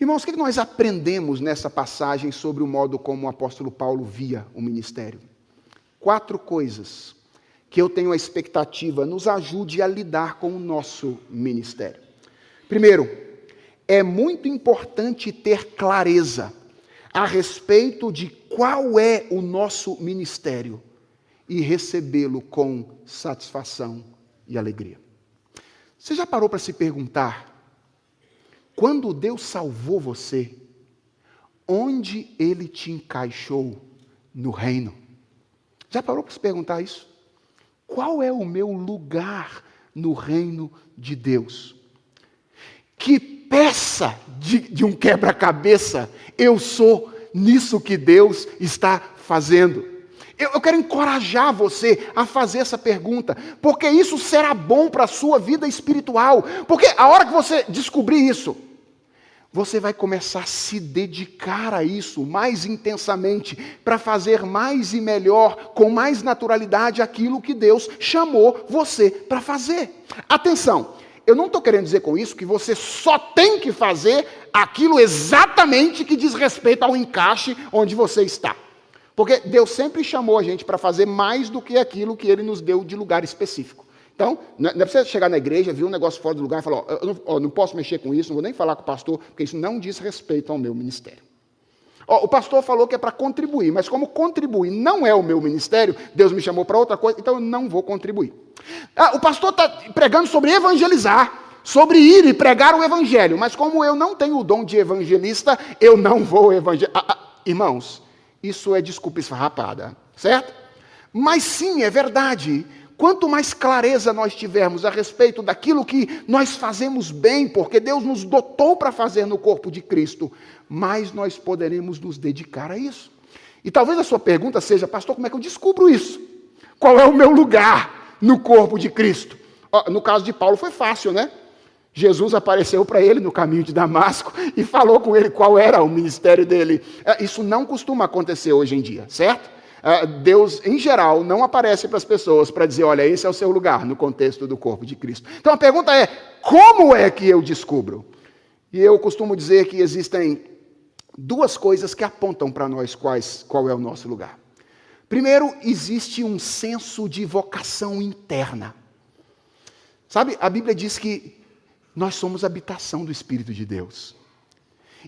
Irmãos, o que nós aprendemos nessa passagem sobre o modo como o apóstolo Paulo via o ministério? 4 coisas que eu tenho a expectativa nos ajude a lidar com o nosso ministério. Primeiro, é muito importante ter clareza a respeito de qual é o nosso ministério e recebê-lo com satisfação e alegria. Você já parou para se perguntar, quando Deus salvou você, onde Ele te encaixou no reino? Já parou para se perguntar isso? Qual é o meu lugar no reino de Deus? Que peça de um quebra-cabeça eu sou nisso que Deus está fazendo? Eu quero encorajar você a fazer essa pergunta, porque isso será bom para a sua vida espiritual. Porque a hora que você descobrir isso, você vai começar a se dedicar a isso mais intensamente, para fazer mais e melhor, com mais naturalidade, aquilo que Deus chamou você para fazer. Atenção, eu não estou querendo dizer com isso que você só tem que fazer aquilo exatamente que diz respeito ao encaixe onde você está. Porque Deus sempre chamou a gente para fazer mais do que aquilo que Ele nos deu de lugar específico. Então, não é para você chegar na igreja, ver um negócio fora do lugar e falar, eu não posso mexer com isso, não vou nem falar com o pastor, porque isso não diz respeito ao meu ministério. O pastor falou que é para contribuir, mas como contribuir não é o meu ministério, Deus me chamou para outra coisa, então eu não vou contribuir. O pastor está pregando sobre evangelizar, sobre ir e pregar o evangelho, mas como eu não tenho o dom de evangelista, eu não vou evangelizar. Irmãos, isso é desculpa esfarrapada, certo? Mas sim, é verdade. Quanto mais clareza nós tivermos a respeito daquilo que nós fazemos bem, porque Deus nos dotou para fazer no corpo de Cristo, mais nós poderemos nos dedicar a isso. E talvez a sua pergunta seja, pastor, como é que eu descubro isso? Qual é o meu lugar no corpo de Cristo? No caso de Paulo foi fácil, né? Jesus apareceu para ele no caminho de Damasco e falou com ele qual era o ministério dele. Isso não costuma acontecer hoje em dia, certo? Deus, em geral, não aparece para as pessoas para dizer, olha, esse é o seu lugar no contexto do corpo de Cristo. Então a pergunta é, como é que eu descubro? E eu costumo dizer que existem 2 coisas que apontam para nós qual é o nosso lugar. Primeiro, existe um senso de vocação interna. Sabe, a Bíblia diz que nós somos habitação do Espírito de Deus.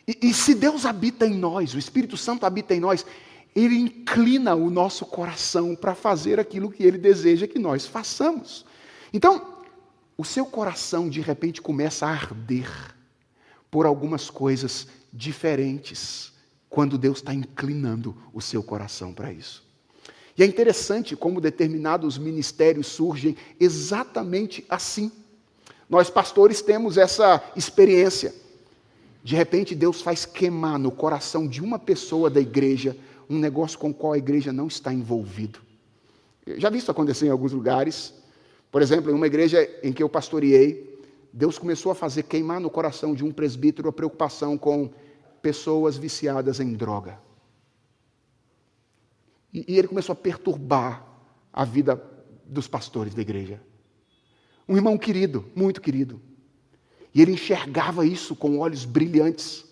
E se Deus habita em nós, o Espírito Santo habita em nós, Ele inclina o nosso coração para fazer aquilo que Ele deseja que nós façamos. Então, o seu coração de repente começa a arder por algumas coisas diferentes, quando Deus está inclinando o seu coração para isso. E é interessante como determinados ministérios surgem exatamente assim. Nós pastores temos essa experiência. De repente Deus faz queimar no coração de uma pessoa da igreja um negócio com o qual a igreja não está envolvida. Eu já vi isso acontecer em alguns lugares. Por exemplo, em uma igreja em que eu pastoreei, Deus começou a fazer queimar no coração de um presbítero a preocupação com pessoas viciadas em droga. E ele começou a perturbar a vida dos pastores da igreja. Um irmão querido, muito querido. E ele enxergava isso com olhos brilhantes,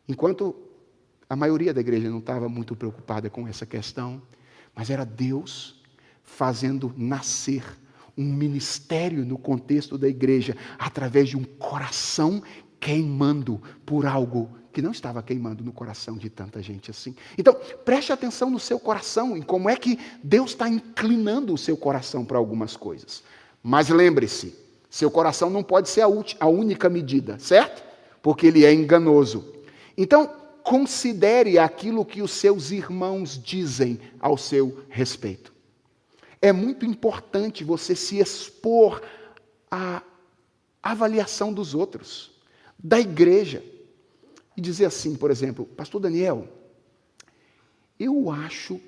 enquanto a maioria da igreja não estava muito preocupada com essa questão, mas era Deus fazendo nascer um ministério no contexto da igreja, através de um coração queimando por algo que não estava queimando no coração de tanta gente assim. Então, preste atenção no seu coração, em como é que Deus está inclinando o seu coração para algumas coisas. Mas lembre-se, seu coração não pode ser a única medida, certo? Porque ele é enganoso. Então, considere aquilo que os seus irmãos dizem ao seu respeito. É muito importante você se expor à avaliação dos outros, da igreja. e dizer assim, por exemplo, pastor Daniel, eu acho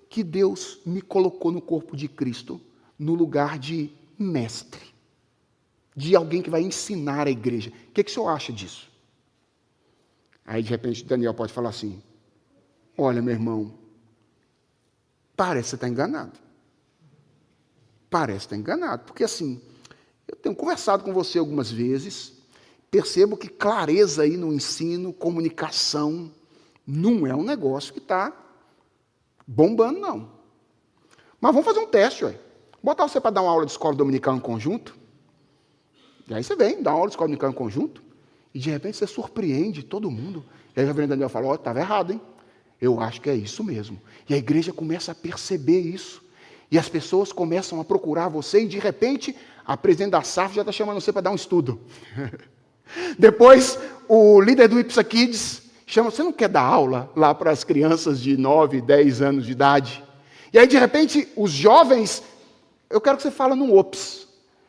que Deus me colocou no corpo de Cristo no lugar de mestre, de alguém que vai ensinar a igreja. O que o senhor acha disso? Aí, de repente, Daniel pode falar assim, olha, meu irmão, parece que você está enganado. Parece que está enganado, porque assim, eu tenho conversado com você algumas vezes, percebo que clareza aí no ensino, comunicação, não é um negócio que está bombando, não. Mas vamos fazer um teste, ué. Botar você para dar uma aula de escola dominical em conjunto, e aí você vem, dá uma aula de escola dominical em conjunto, e de repente você surpreende todo mundo. E aí o reverendo Daniel fala, estava errado, hein? Eu acho que é isso mesmo. E a igreja começa a perceber isso. E as pessoas começam a procurar você, e de repente, a presidente da SAF já está chamando você para dar um estudo. Depois, o líder do Ipsa Kids chama, você não quer dar aula lá para as crianças de 9, 10 anos de idade? E aí, de repente, os jovens, eu quero que você fale num OPS.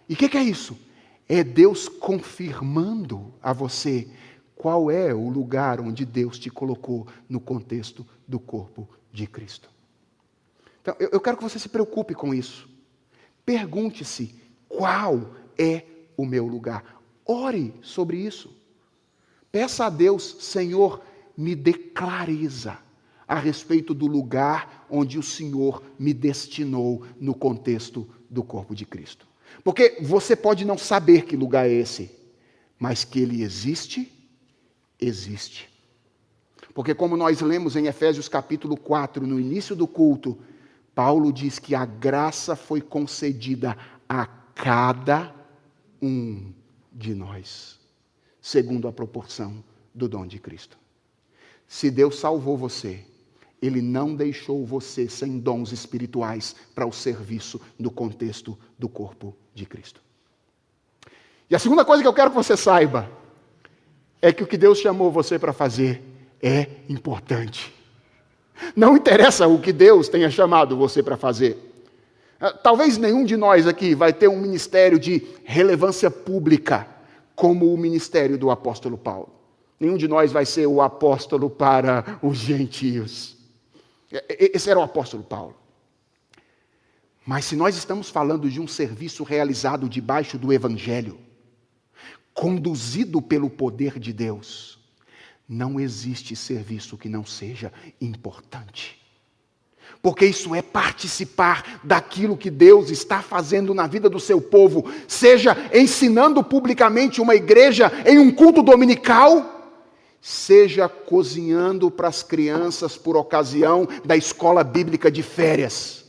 E o que é isso? É Deus confirmando a você qual é o lugar onde Deus te colocou no contexto do corpo de Cristo. Então, eu quero que você se preocupe com isso. Pergunte-se, qual é o meu lugar? Ore sobre isso. Peça a Deus, Senhor, me dê clareza a respeito do lugar onde o Senhor me destinou no contexto do corpo de Cristo. Porque você pode não saber que lugar é esse, mas que ele existe, existe. Porque como nós lemos em Efésios capítulo 4, no início do culto, Paulo diz que a graça foi concedida a cada um de nós, segundo a proporção do dom de Cristo. Se Deus salvou você, Ele não deixou você sem dons espirituais para o serviço no contexto do corpo de Cristo. E a segunda coisa que eu quero que você saiba é que o que Deus chamou você para fazer é importante. Não interessa o que Deus tenha chamado você para fazer. Talvez nenhum de nós aqui vai ter um ministério de relevância pública como o ministério do apóstolo Paulo. Nenhum de nós vai ser o apóstolo para os gentios. Esse era o apóstolo Paulo. Mas se nós estamos falando de um serviço realizado debaixo do Evangelho, conduzido pelo poder de Deus, não existe serviço que não seja importante. Porque isso é participar daquilo que Deus está fazendo na vida do seu povo, seja ensinando publicamente uma igreja em um culto dominical, seja cozinhando para as crianças por ocasião da escola bíblica de férias.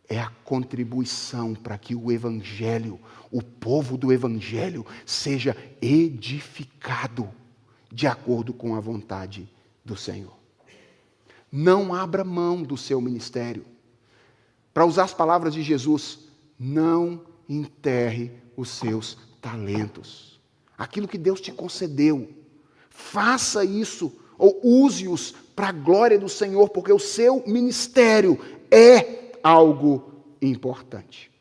É a contribuição para que o Evangelho, o povo do Evangelho, seja edificado de acordo com a vontade do Senhor. Não abra mão do seu ministério. Para usar as palavras de Jesus, não enterre os seus talentos. Aquilo que Deus te concedeu, faça isso, ou use-os para a glória do Senhor, porque o seu ministério é algo importante.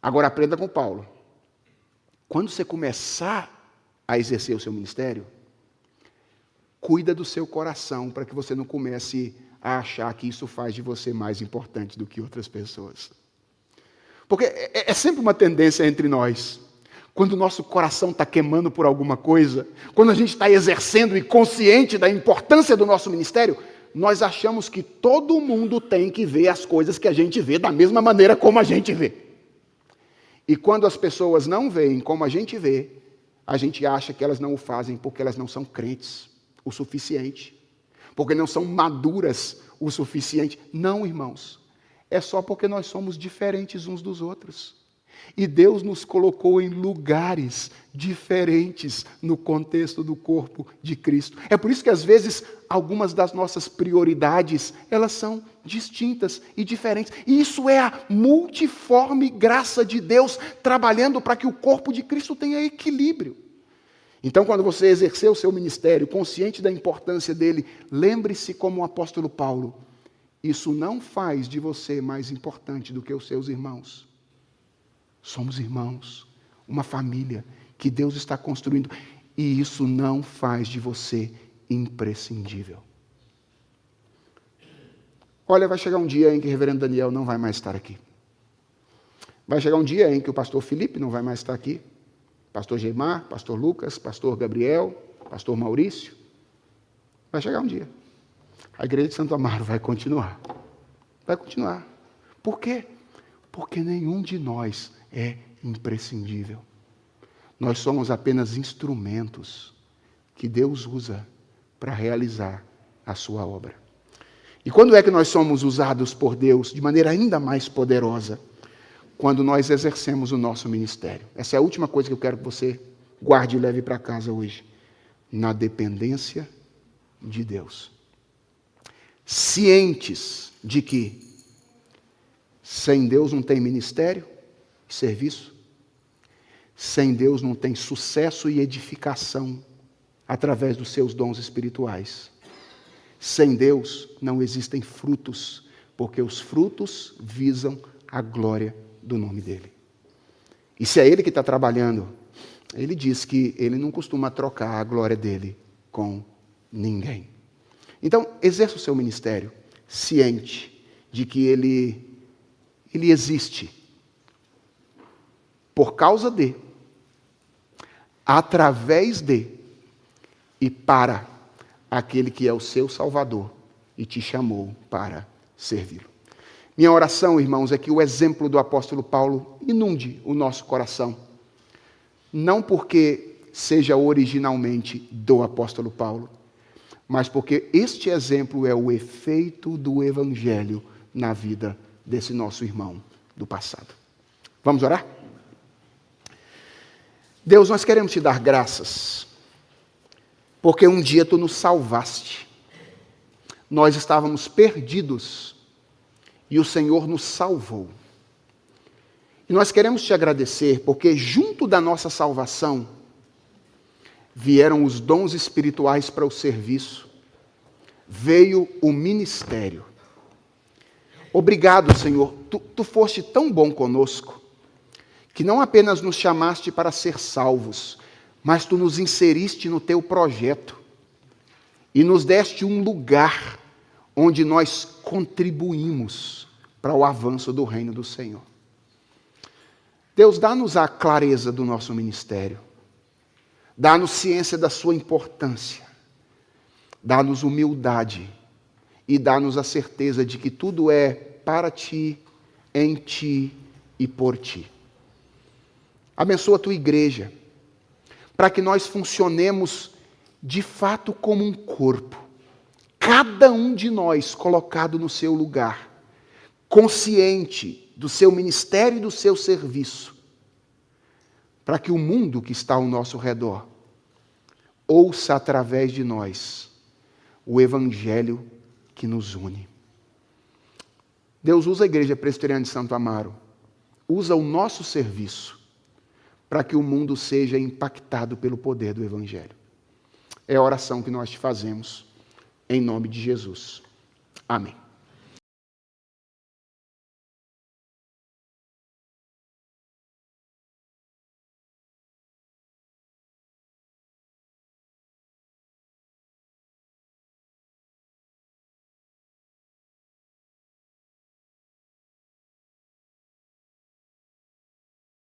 Agora aprenda com Paulo. Quando você começar a exercer o seu ministério, cuida do seu coração para que você não comece a achar que isso faz de você mais importante do que outras pessoas. Porque é sempre uma tendência entre nós. Quando o nosso coração está queimando por alguma coisa, quando a gente está exercendo e consciente da importância do nosso ministério, nós achamos que todo mundo tem que ver as coisas que a gente vê da mesma maneira como a gente vê. E quando as pessoas não veem como a gente vê, a gente acha que elas não o fazem porque elas não são crentes o suficiente, porque não são maduras o suficiente. Não, irmãos, é só porque nós somos diferentes uns dos outros. E Deus nos colocou em lugares diferentes no contexto do corpo de Cristo. É por isso que às vezes algumas das nossas prioridades, elas são distintas e diferentes. E isso é a multiforme graça de Deus trabalhando para que o corpo de Cristo tenha equilíbrio. Então, quando você exercer o seu ministério, consciente da importância dele, lembre-se como o apóstolo Paulo, isso não faz de você mais importante do que os seus irmãos. Somos irmãos, uma família que Deus está construindo. e isso não faz de você imprescindível. Olha, vai chegar um dia em que o reverendo Daniel não vai mais estar aqui. Vai chegar um dia em que o pastor Felipe não vai mais estar aqui. Pastor Geimar, pastor Lucas, pastor Gabriel, pastor Maurício. Vai chegar um dia. A igreja de Santo Amaro vai continuar. Vai continuar. Por quê? Porque nenhum de nós é imprescindível. Nós somos apenas instrumentos que Deus usa para realizar a sua obra. E quando é que nós somos usados por Deus de maneira ainda mais poderosa? Quando nós exercemos o nosso ministério. Essa é a última coisa que eu quero que você guarde e leve para casa hoje. Na dependência de Deus. Cientes de que sem Deus não tem ministério e serviço. Sem Deus não tem sucesso e edificação através dos seus dons espirituais. Sem Deus não existem frutos, porque os frutos visam a glória do nome dele. E se é ele que está trabalhando, ele diz que ele não costuma trocar a glória dele com ninguém. Então, exerça o seu ministério ciente de que ele existe por causa de, através de e para aquele que é o seu Salvador e te chamou para servi-lo. Minha oração, irmãos, é que o exemplo do apóstolo Paulo inunde o nosso coração. Não porque seja originalmente do apóstolo Paulo, mas porque este exemplo é o efeito do evangelho na vida desse nosso irmão do passado. Vamos orar? Deus, nós queremos te dar graças, porque um dia tu nos salvaste. Nós estávamos perdidos e o Senhor nos salvou. E nós queremos te agradecer, porque junto da nossa salvação vieram os dons espirituais para o serviço, veio o ministério. Obrigado, Senhor, tu foste tão bom conosco, que não apenas nos chamaste para ser salvos, mas tu nos inseriste no teu projeto e nos deste um lugar onde nós contribuímos para o avanço do reino do Senhor. Deus, dá-nos a clareza do nosso ministério, dá-nos ciência da sua importância, dá-nos humildade e dá-nos a certeza de que tudo é para ti, em ti e por ti. Abençoa a tua igreja, para que nós funcionemos de fato como um corpo, cada um de nós colocado no seu lugar, consciente do seu ministério e do seu serviço, para que o mundo que está ao nosso redor ouça através de nós o evangelho que nos une. Deus, usa a Igreja Presbiteriana de Santo Amaro, usa o nosso serviço para que o mundo seja impactado pelo poder do evangelho. É a oração que nós te fazemos, em nome de Jesus. Amém.